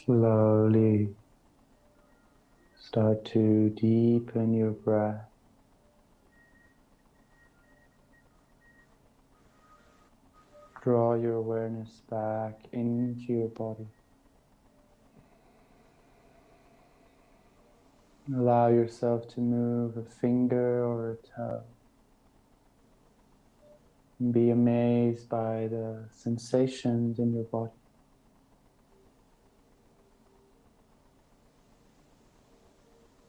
Slowly start to deepen your breath. Draw your awareness back into your body. Allow yourself to move a finger or a toe. And be amazed by the sensations in your body.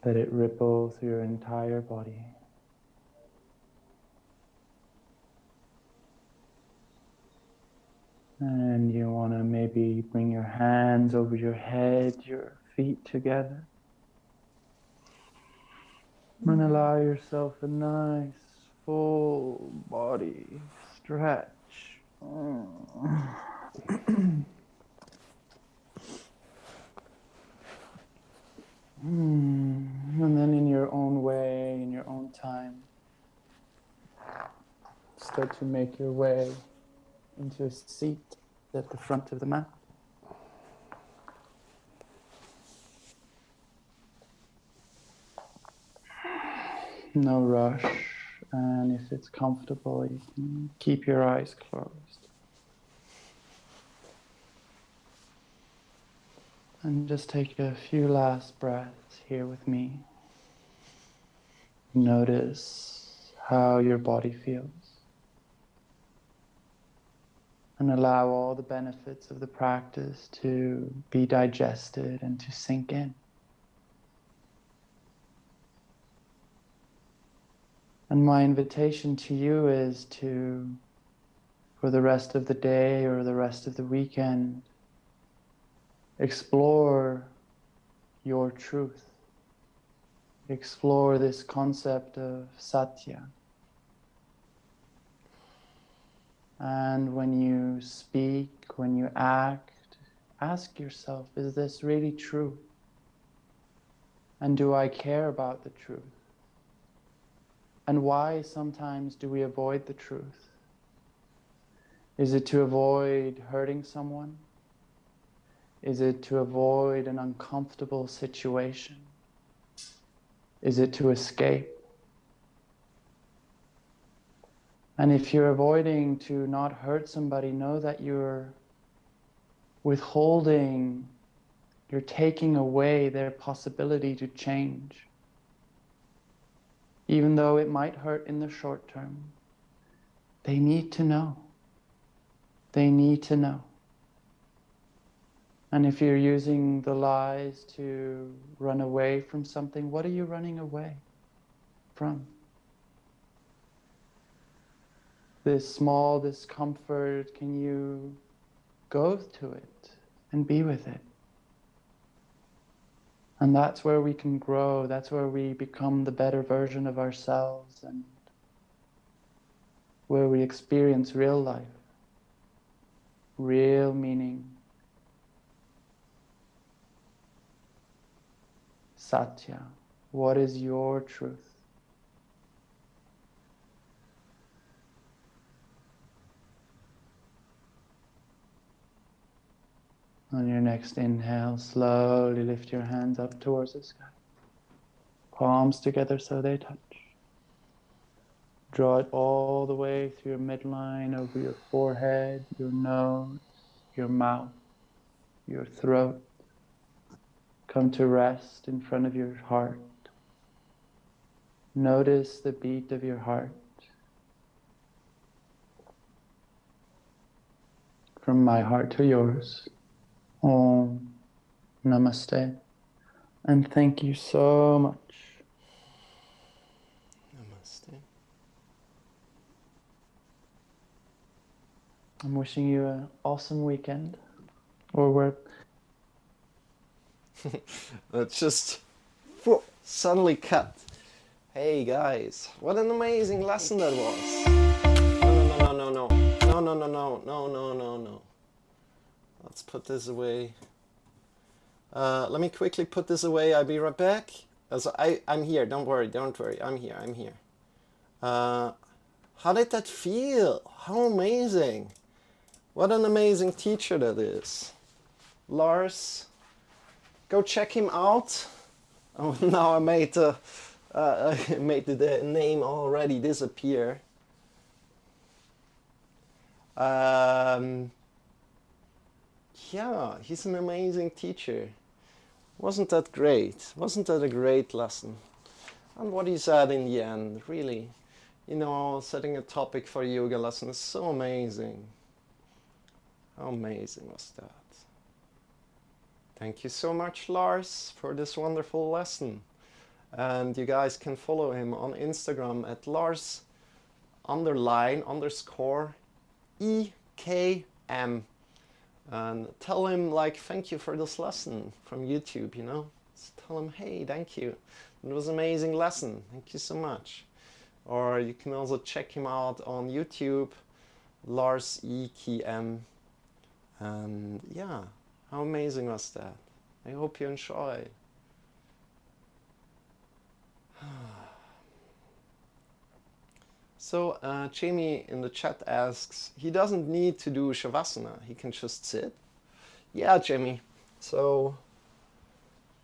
Let it ripple through your entire body. And you want to maybe bring your hands over your head, your feet together. And allow yourself a nice full body stretch. And then in your own way, in your own time, start to make your way into a seat at the front of the mat. No rush, and if it's comfortable, you can keep your eyes closed. And just take a few last breaths here with me. Notice how your body feels. And allow all the benefits of the practice to be digested and to sink in. And my invitation to you is to, for the rest of the day or the rest of the weekend, explore your truth. Explore this concept of satya. And when you speak, when you act, ask yourself, is this really true? And do I care about the truth? And why sometimes do we avoid the truth? Is it to avoid hurting someone? Is it to avoid an uncomfortable situation? Is it to escape? And if you're avoiding to not hurt somebody, know that you're withholding, you're taking away their possibility to change. Even though it might hurt in the short term, they need to know. They need to know. And if you're using the lies to run away from something, what are you running away from? This small discomfort, can you go to it and be with it? And that's where we can grow. That's where we become the better version of ourselves and where we experience real life, real meaning. Satya, what is your truth? On your next inhale, slowly lift your hands up towards the sky. Palms together so they touch. Draw it all the way through your midline, over your forehead, your nose, your mouth, your throat. Come to rest in front of your heart. Notice the beat of your heart. From my heart to yours. Om Namaste. And thank you so much. Namaste. I'm wishing you an awesome weekend. Or we're... It just suddenly cut. Hey guys, what an amazing lesson that was. No, no, no, no, no, no, no, no, no, no, no, no. Let's put this away. Let me quickly put this away. I'll be right back. I'm here. Don't worry. I'm here. I'm here. How did that feel? How amazing. What an amazing teacher that is. Lars, go check him out. Oh, now I made the name already disappear. Yeah, he's an amazing teacher. Wasn't that great? Wasn't that a great lesson? And what he said in the end, really, setting a topic for a yoga lesson is so amazing. How amazing was that? Thank you so much, Lars, for this wonderful lesson. And you guys can follow him on Instagram at Lars_EKM. And tell him, thank you for this lesson from YouTube, Just tell him, hey, thank you. It was an amazing lesson. Thank you so much. Or you can also check him out on YouTube, LarsEKM. And yeah, how amazing was that? I hope you enjoy. So Jamie in the chat asks, he doesn't need to do Shavasana, he can just sit. Yeah, Jamie. So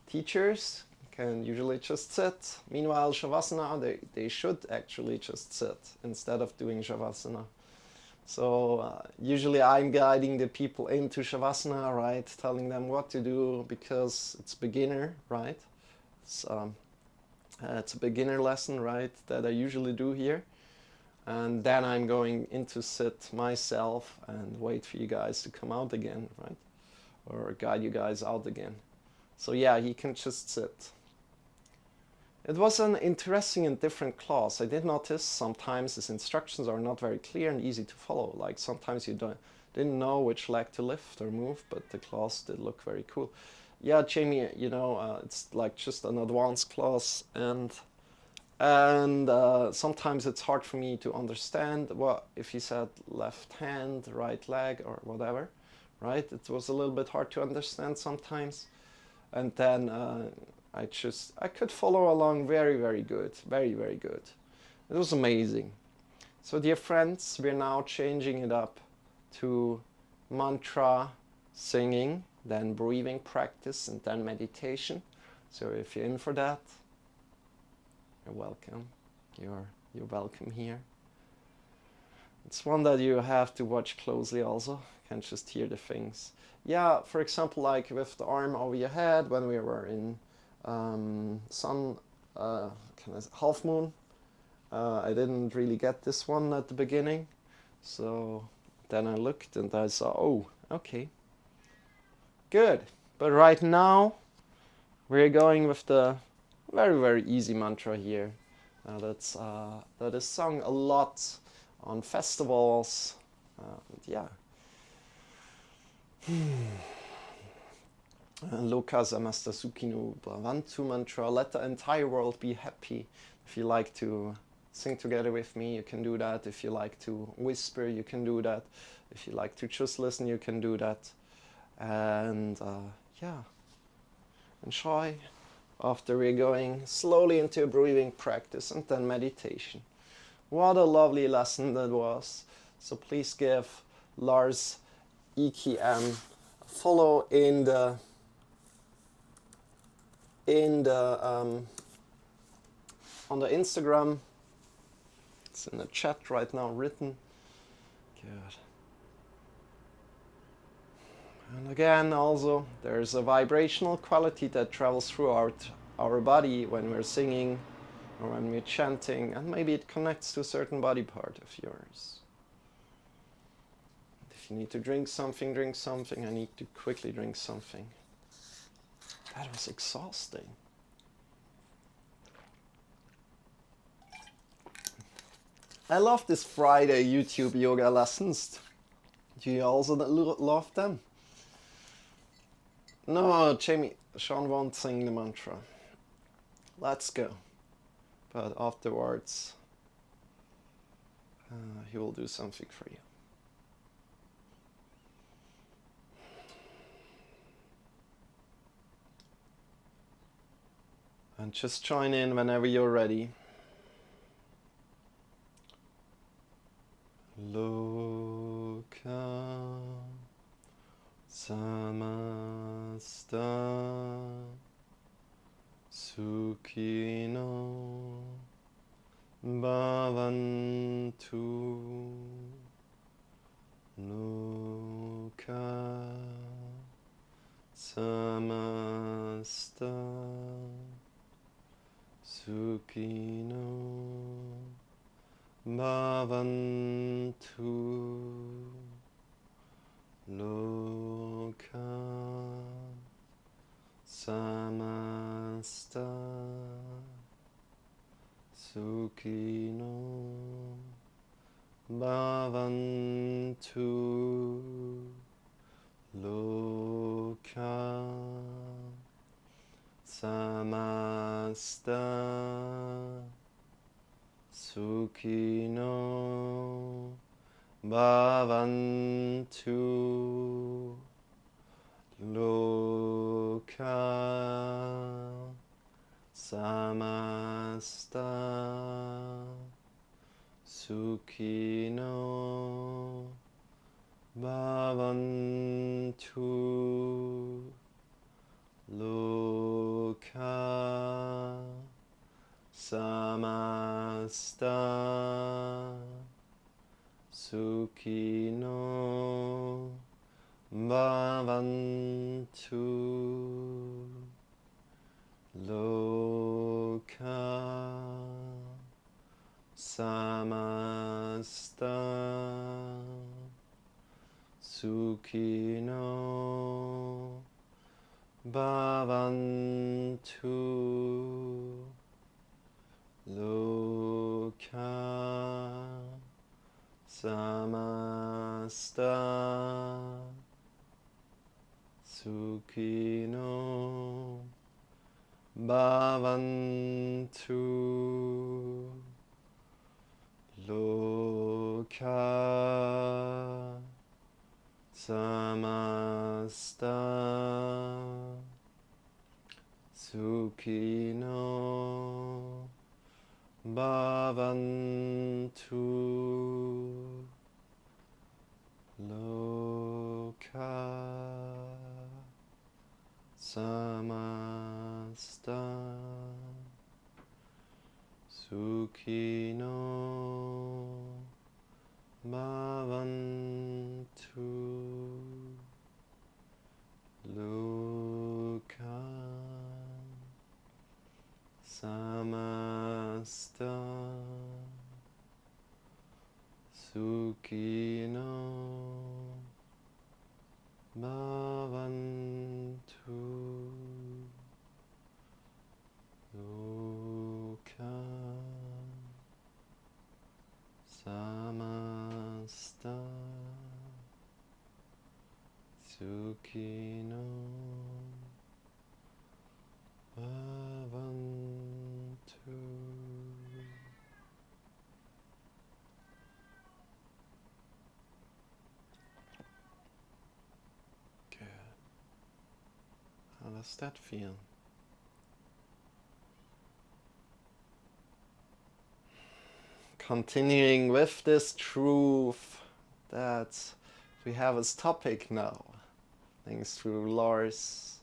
teachers can usually just sit. Meanwhile, Shavasana, they should actually just sit instead of doing Shavasana. So usually I'm guiding the people into Shavasana, right? Telling them what to do because it's beginner, right? It's a beginner lesson, right? That I usually do here. And then I'm going into sit myself and wait for you guys to come out again, right? Or guide you guys out again. So yeah, he can just sit. It was an interesting and different class. I did notice sometimes his instructions are not very clear and easy to follow. Like sometimes you didn't know which leg to lift or move, but the class did look very cool. Yeah, Jamie, it's like just an advanced class, and sometimes it's hard for me to understand what if he said left hand, right leg, or whatever, right? It was a little bit hard to understand sometimes, and then I could follow along very, very good, very, very good. It was amazing. So dear friends, we're now changing it up to mantra singing, then breathing practice, and then meditation. So if you're in for that, you're welcome. You're welcome here. It's one that you have to watch closely also. You can't just hear the things. Yeah, for example, like with the arm over your head when we were in half moon. I didn't really get this one at the beginning. So then I looked and I saw, oh, okay. Good. But right now, we're going with the very, very easy mantra here. That is sung a lot on festivals. Yeah. Loka samasta sukhino bhavantu mantra. Let the entire world be happy. If you like to sing together with me, you can do that. If you like to whisper, you can do that. If you like to just listen, you can do that. And yeah, enjoy. After we're going slowly into a breathing practice and then meditation. What a lovely lesson that was. So please give LarsEKM a follow on the Instagram. It's in the chat right now written. Good. And again, also, there's a vibrational quality that travels throughout our body when we're singing or when we're chanting, and maybe it connects to a certain body part of yours. If you need to drink something, drink something. I need to quickly drink something. That was exhausting. I love this Friday YouTube yoga lessons. Do you also love them? No, Jamie, Sean won't sing the mantra. Let's go. But afterwards, he will do something for you. And just join in whenever you're ready. Loka samasta sukhino bhavantu. Loka samasta sukhino bhavantu. Loka samasta sukhino bhavantu. Loka samasta sukhino bhavantu. Loka samasta sukhino bhavantu. Loka samasta sukhino bhavantu. Loka samasta sukhino bhavantu. Loka samasta sukhino bhavantu. Loka samasta sukhino bhavantu. Loka samasta sukhino bhavantu. Loka samasta sukhino bhavantu. Loka samasta sukhino bhavantu. Good. How does that feel? Continuing with this truth that we have as topic now, thanks to Lars,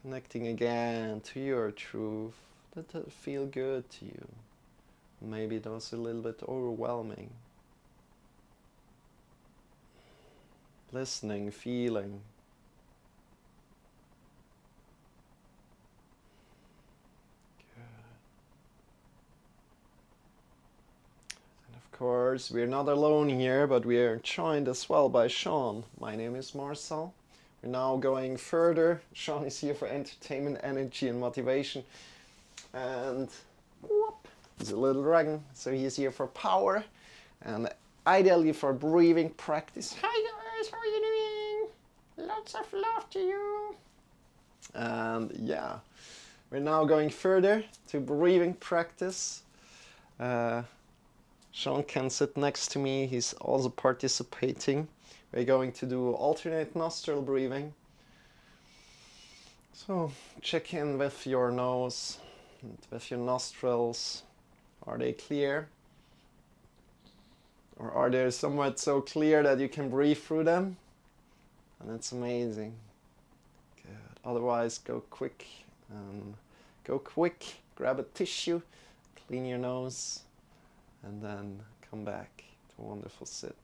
connecting again to your truth, that feel good to you. Maybe it was a little bit overwhelming. Listening, feeling. Good. course, we're not alone here, but we are joined as well by Sean. My name is Marcel. We're now going further. Sean is here for entertainment, energy, and motivation. And whoop, he's a little dragon, so he's here for power and ideally for breathing practice. Hi guys, how are you doing? Lots of love to you. And yeah, we're now going further to breathing practice. Sean can sit next to me, he's also participating. We're going to do alternate nostril breathing. So check in with your nose and with your nostrils. Are they clear? Or are they somewhat so clear that you can breathe through them? And it's amazing. Good. Otherwise, go quick, grab a tissue, clean your nose, and then come back to a wonderful sit.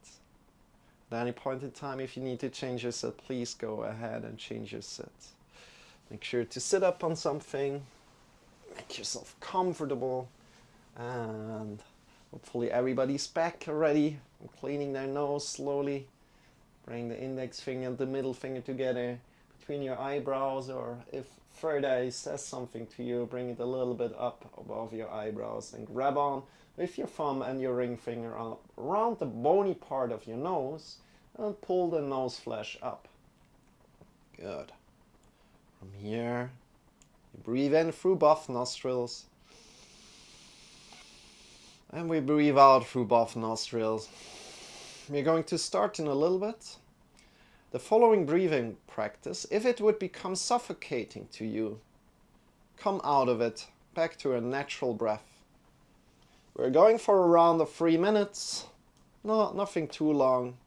At any point in time, if you need to change your sit, please go ahead and change your sit. Make sure to sit up on something, make yourself comfortable, and hopefully everybody's back already. Cleaning their nose slowly. Bring the index finger and the middle finger together between your eyebrows, or if third eye says something to you, bring it a little bit up above your eyebrows and grab on with your thumb and your ring finger up around the bony part of your nose and pull the nose flesh up. Good. From here, you breathe in through both nostrils. And we breathe out through both nostrils. We're going to start in a little bit. The following breathing practice, if it would become suffocating to you, come out of it, back to a natural breath. We're going for around 3 minutes, nothing too long.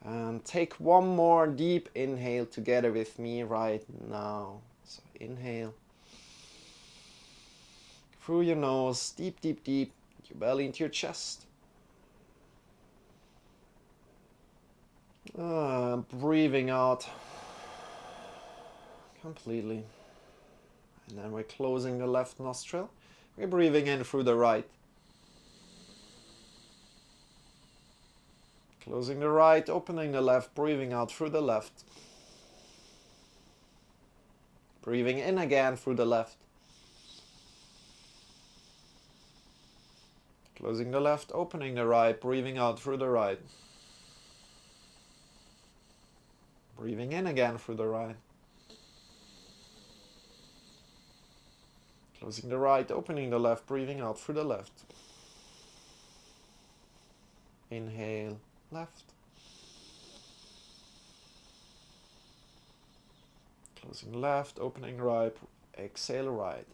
And take one more deep inhale together with me right now. So inhale. Through your nose, deep, deep, deep, your belly into your chest. Breathing out completely. And then we're closing the left nostril. We're breathing in through the right. Closing the right, opening the left, breathing out through the left. Breathing in again through the left. Closing the left, opening the right, breathing out through the right. Breathing in again through the right. Closing the right, opening the left, breathing out through the left. Inhale, left. Closing left, opening right, exhale right.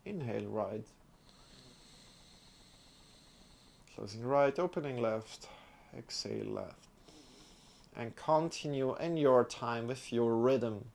Inhale right. Closing right, opening left, exhale left. And continue in your time with your rhythm.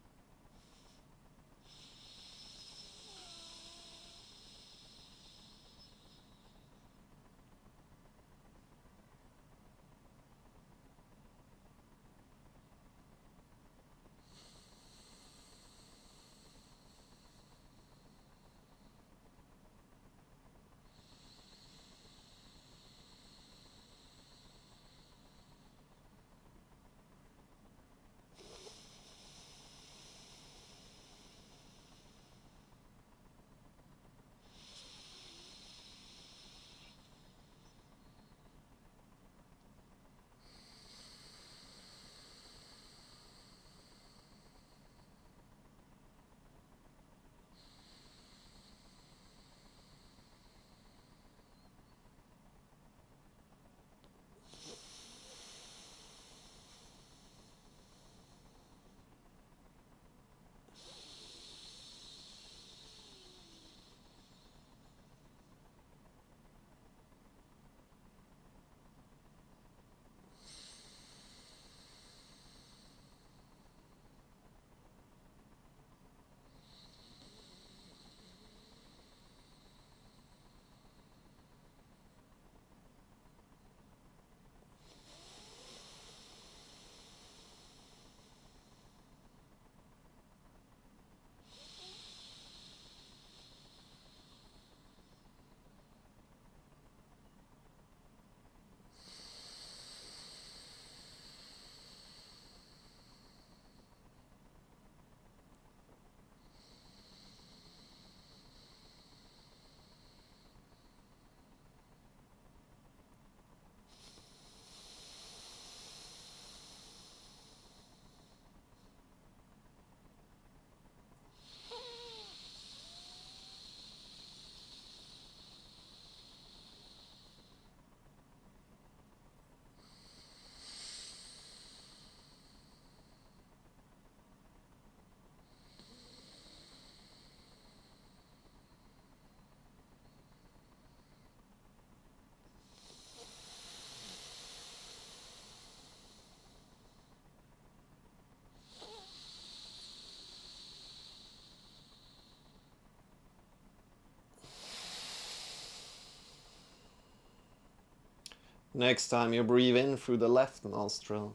Next time you breathe in through the left nostril,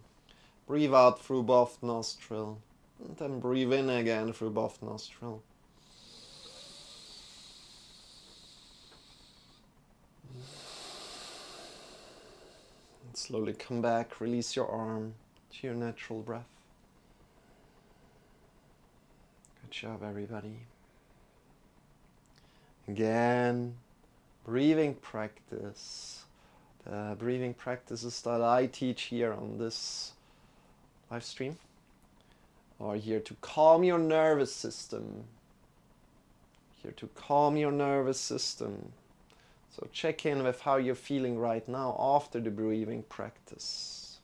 breathe out through both nostril, and then breathe in again through both nostril. And slowly come back, release your arm to your natural breath. Good job, everybody. Again, breathing practice. The breathing practices that I teach here on this live stream are here to calm your nervous system. Here to calm your nervous system. So check in with how you're feeling right now after the breathing practice.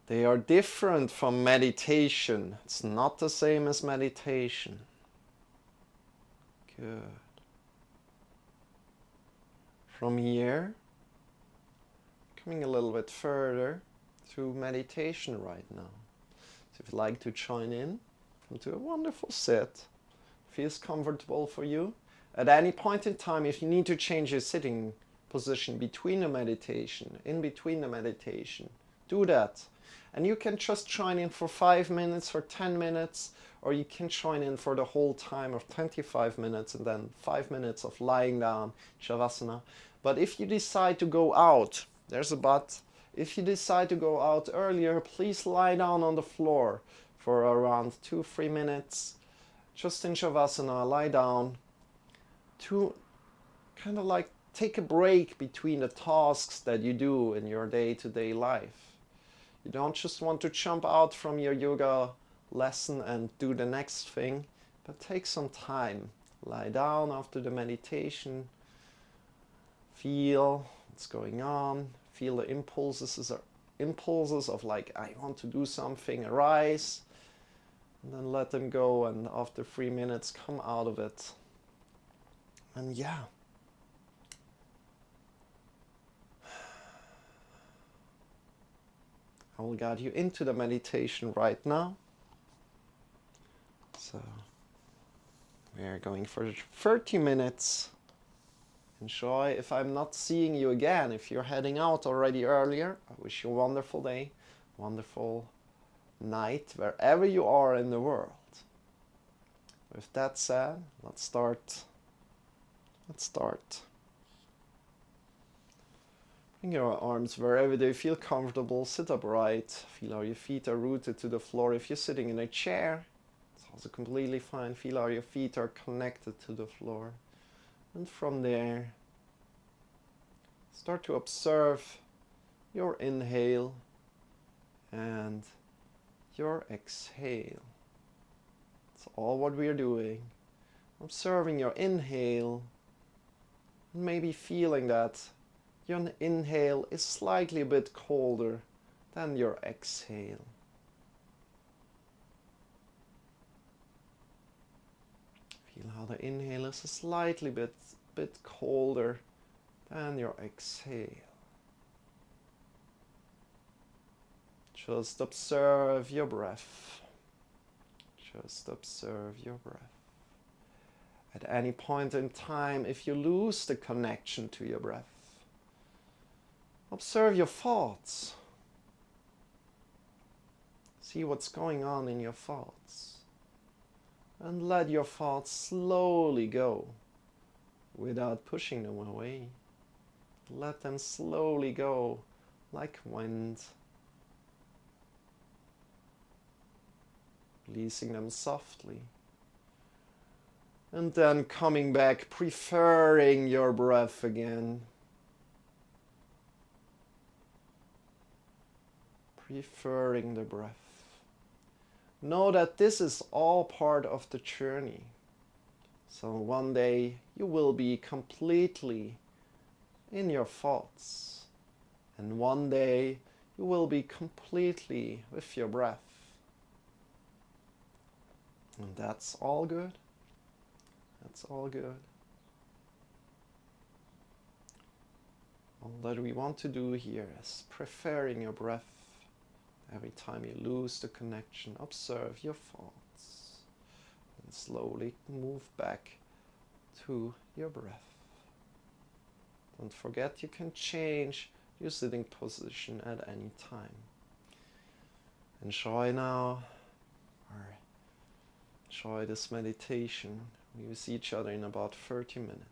They are different from meditation. It's not the same as meditation. Good. From here, coming a little bit further to meditation right now. So if you'd like to join in, come to a wonderful sit. Feels comfortable for you. At any point in time, if you need to change your sitting position between the meditation, in between the meditation, do that. And you can just join in for 5 minutes or 10 minutes, or you can join in for the whole time of 25 minutes and then 5 minutes of lying down, Shavasana. But if you decide to go out, there's a but, if you decide to go out earlier, please lie down on the floor for around 2-3 minutes, just in Shavasana, lie down, to kind of like take a break between the tasks that you do in your day-to-day life. You don't just want to jump out from your yoga lesson and do the next thing, but take some time. Lie down after the meditation. Feel what's going on. Feel the impulses of like, I want to do something, arise. And then let them go, and after 3 minutes, come out of it. And yeah. I will guide you into the meditation right now. So we are going for 30 minutes. Enjoy. If I'm not seeing you again, if you're heading out already earlier, I wish you a wonderful day, wonderful night, wherever you are in the world. With that said, let's start. Bring your arms wherever they feel comfortable. Sit upright. Feel how your feet are rooted to the floor. If you're sitting in a chair, it's also completely fine. Feel how your feet are connected to the floor. And from there, start to observe your inhale and your exhale. That's all what we are doing. Observing your inhale, and maybe feeling that your inhale is slightly a bit colder than your exhale. Feel how the inhale is a slightly bit colder than your exhale. Just observe your breath. Just observe your breath. At any point in time, if you lose the connection to your breath, observe your thoughts. See what's going on in your thoughts. And let your thoughts slowly go without pushing them away. Let them slowly go like wind. Releasing them softly. And then coming back, preferring your breath again. Preferring the breath. Know that this is all part of the journey. So one day you will be completely in your thoughts. And one day you will be completely with your breath. And that's all good. That's all good. All that we want to do here is preferring your breath. Every time you lose the connection, observe your thoughts and slowly move back to your breath. Don't forget you can change your sitting position at any time. Enjoy now, or enjoy this meditation. We will see each other in about 30 minutes.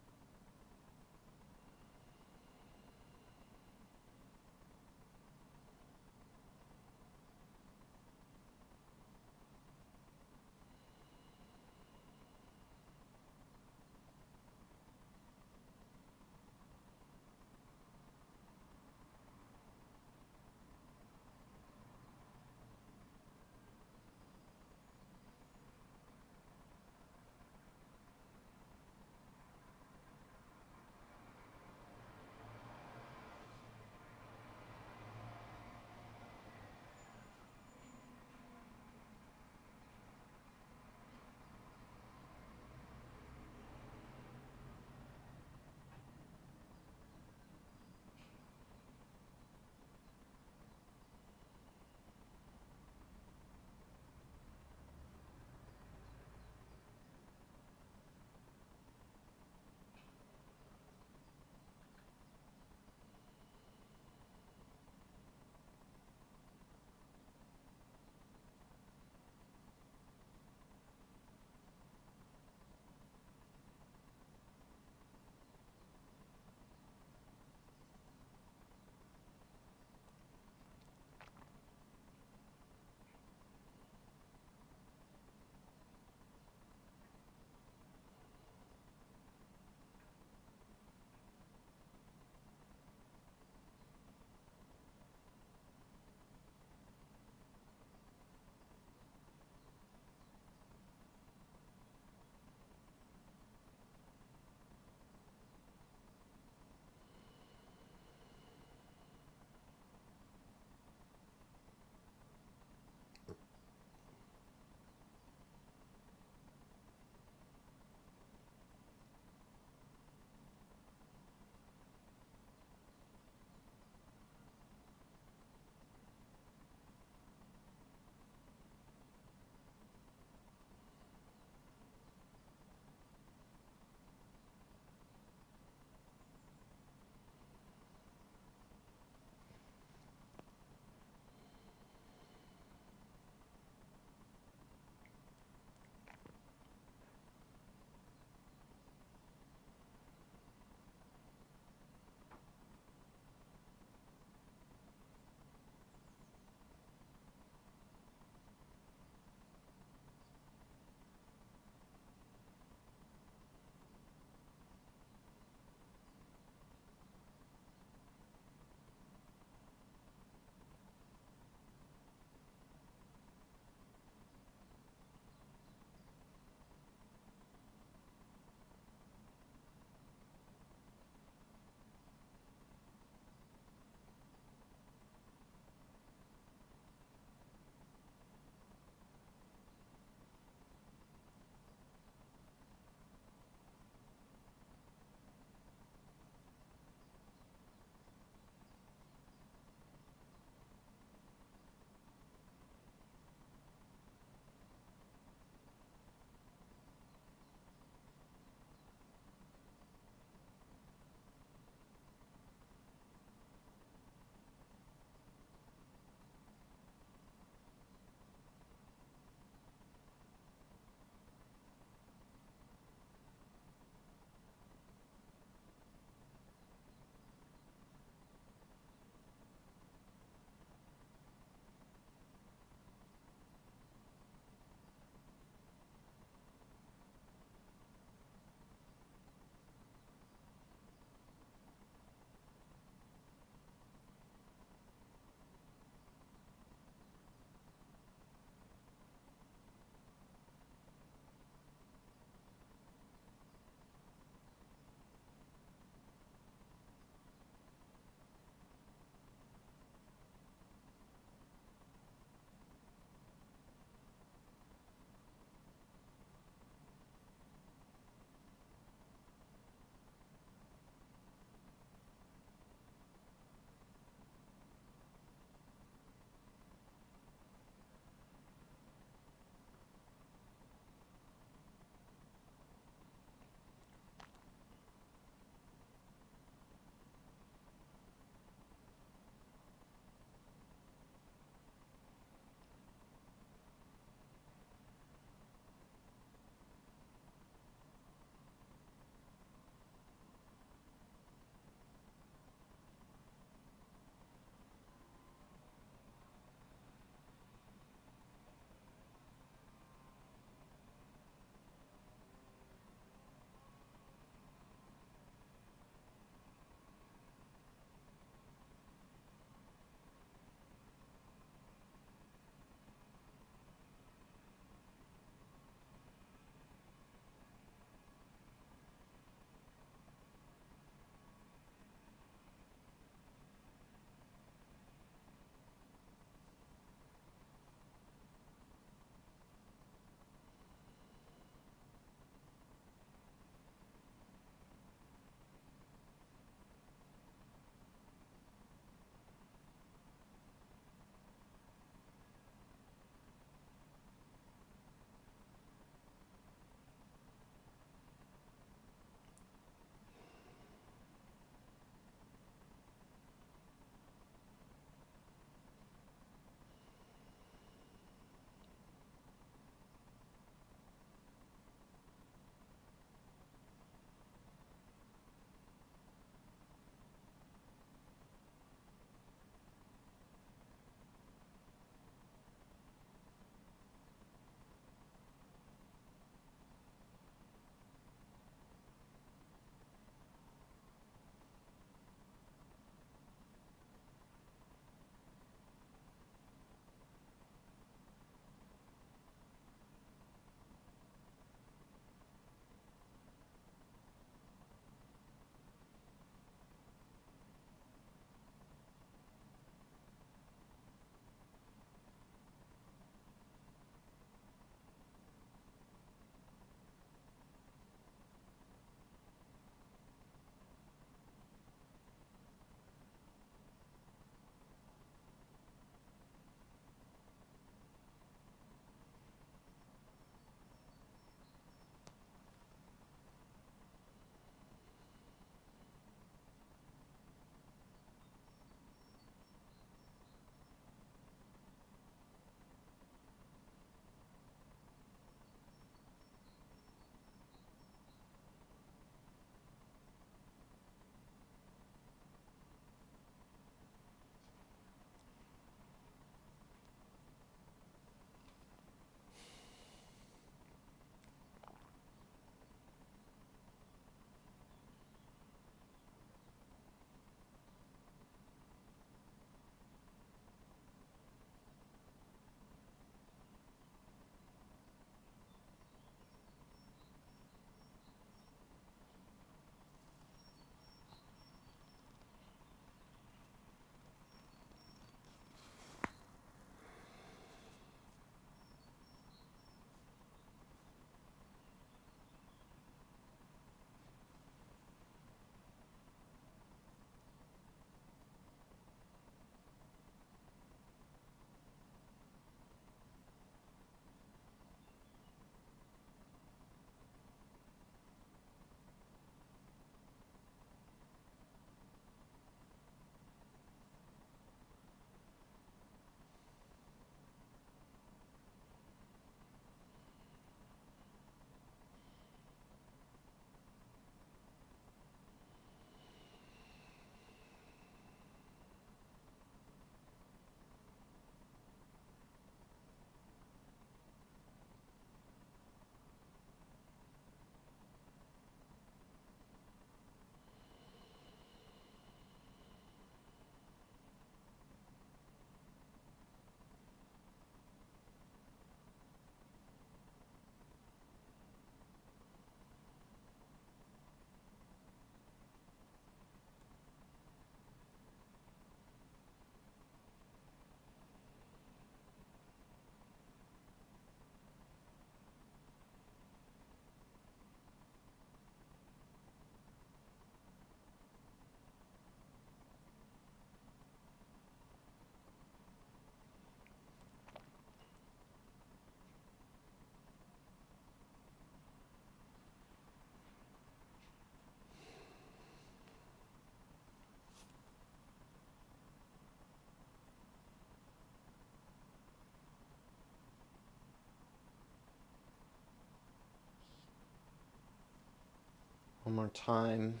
One more time.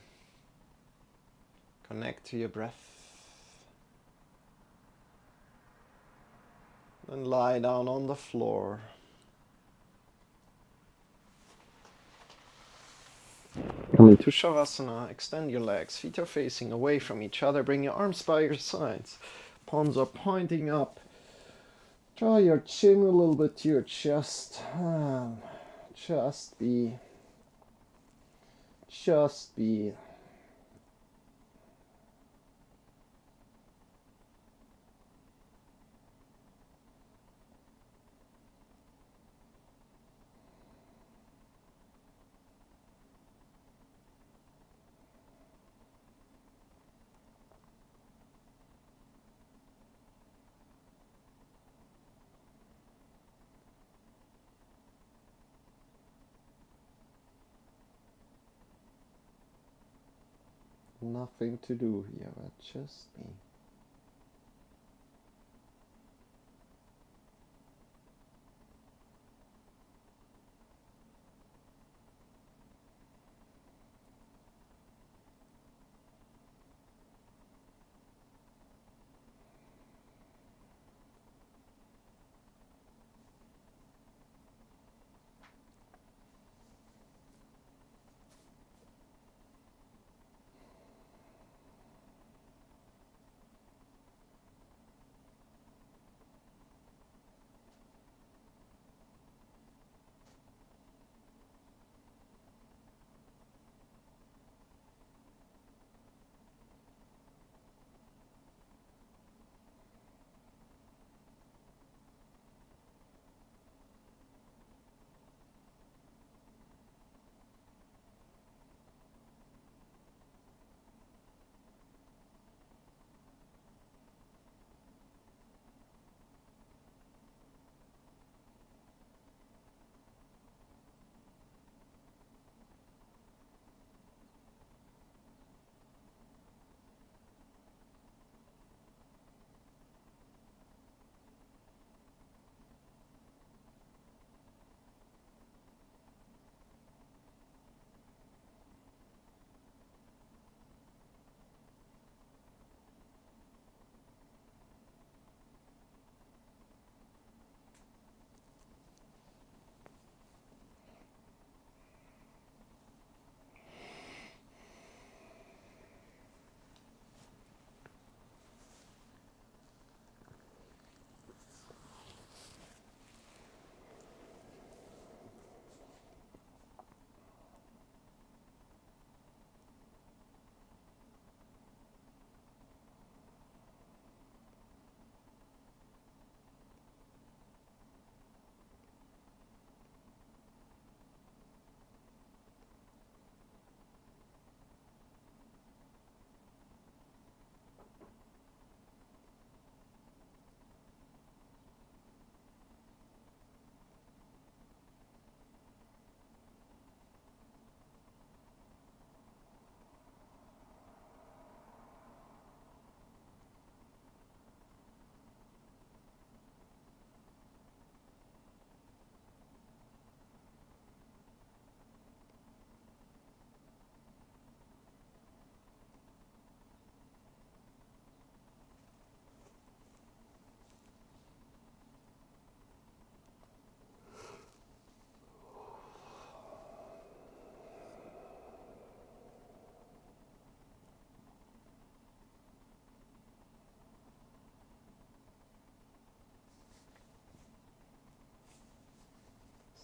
Connect to your breath. Then lie down on the floor. Come into Shavasana. Extend your legs. Feet are facing away from each other. Bring your arms by your sides. Palms are pointing up. Draw your chin a little bit to your chest. Just be. Just be. Nothing to do here, but just be.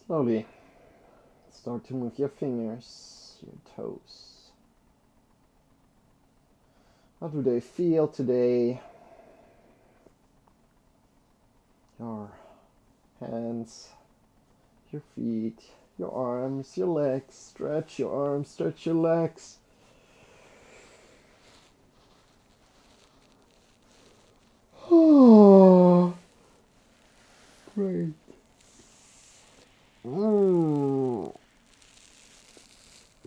Slowly start to move your fingers, your toes. How do they feel today? Your hands, your feet, your arms, your legs. Stretch your arms, stretch your legs. Oh, great.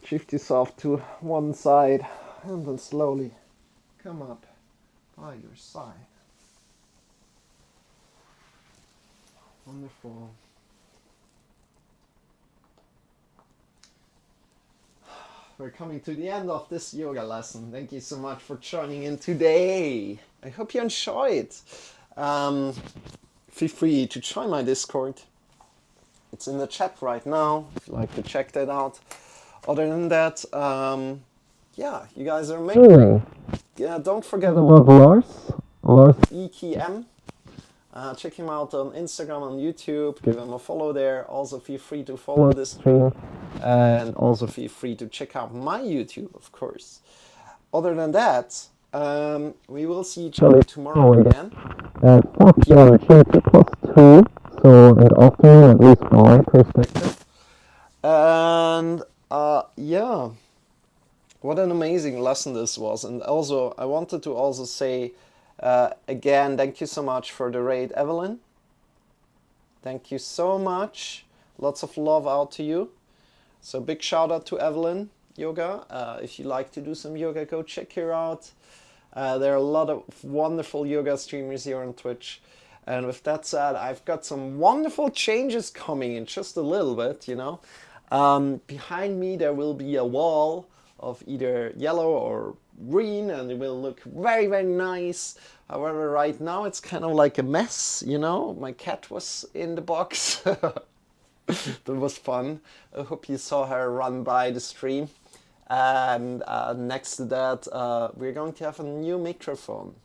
Shift yourself to one side and then slowly come up by your side. Wonderful. we're coming to the end of this yoga lesson. Thank you so much for joining in today. I hope you enjoyed. Feel free to join my Discord. It's in the chat right now if you'd like to check that out. Other than that, yeah, you guys are amazing. Yeah, don't forget about LarsEKM. Check him out on Instagram, on YouTube. Give him a follow there. Also, feel free to follow this stream. And also feel free to check out my YouTube, of course. Other than that, we will see each other tomorrow again. At 4 p.m. +2. So in the afternoon, at least from my perspective. And yeah, what an amazing lesson this was. And also, I wanted to also say again, thank you so much for the raid, Evelyn. Thank you so much. Lots of love out to you. So big shout out to Evelyn Yoga. If you like to do some yoga, go check her out. There are a lot of wonderful yoga streamers here on Twitch. And with that said, I've got some wonderful changes coming in just a little bit, you know. Behind me there will be a wall of either yellow or green, and it will look very, very nice. However, right now it's kind of like a mess, you know. My cat was in the box. That was fun. I hope you saw her run by the stream. And next to that, we're going to have a new microphone.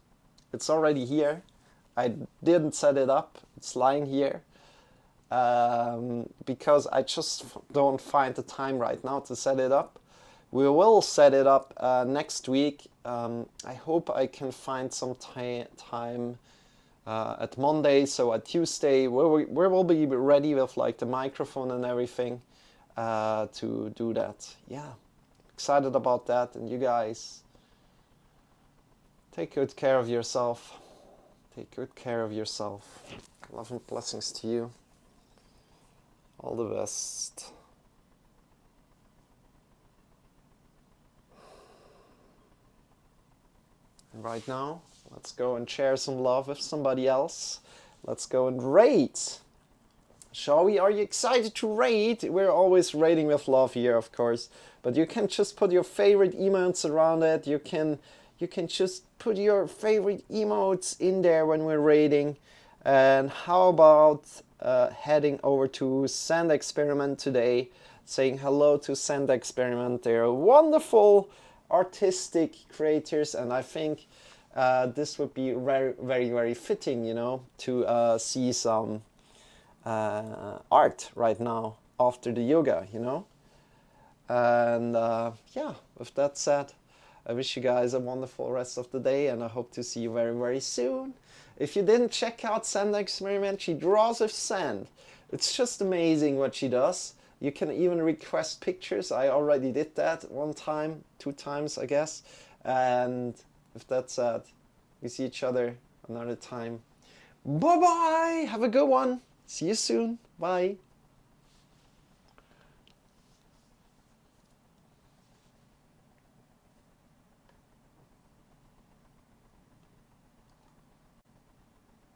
It's already here. I didn't set it up. It's lying here. Because I just don't find the time right now to set it up. We will set it up next week. I hope I can find some time at Monday, so at Tuesday we will be ready with like the microphone and everything to do that. Yeah, excited about that. And you guys, take good care of yourself. Take good care of yourself. Love and blessings to you. All the best. And right now, let's go and share some love with somebody else. Let's go and rate. Shall we? Are you excited to rate? We're always rating with love here, of course. But you can just put your favorite emotes around it. You can just put your favorite emotes in there when we're rating. And how about heading over to Sand Experiment today, saying hello to Sand Experiment. They're wonderful artistic creators, and I think this would be very, very, very fitting, you know, to see some art right now after the yoga, you know. And yeah, with that said, I wish you guys a wonderful rest of the day, and I hope to see you very, very soon. If you didn't check out Sand Experiment, she draws with sand. It's just amazing what she does. You can even request pictures. I already did that 1 time, 2 times, I guess. And with that said, we see each other another time. Bye-bye! Have a good one. See you soon. Bye.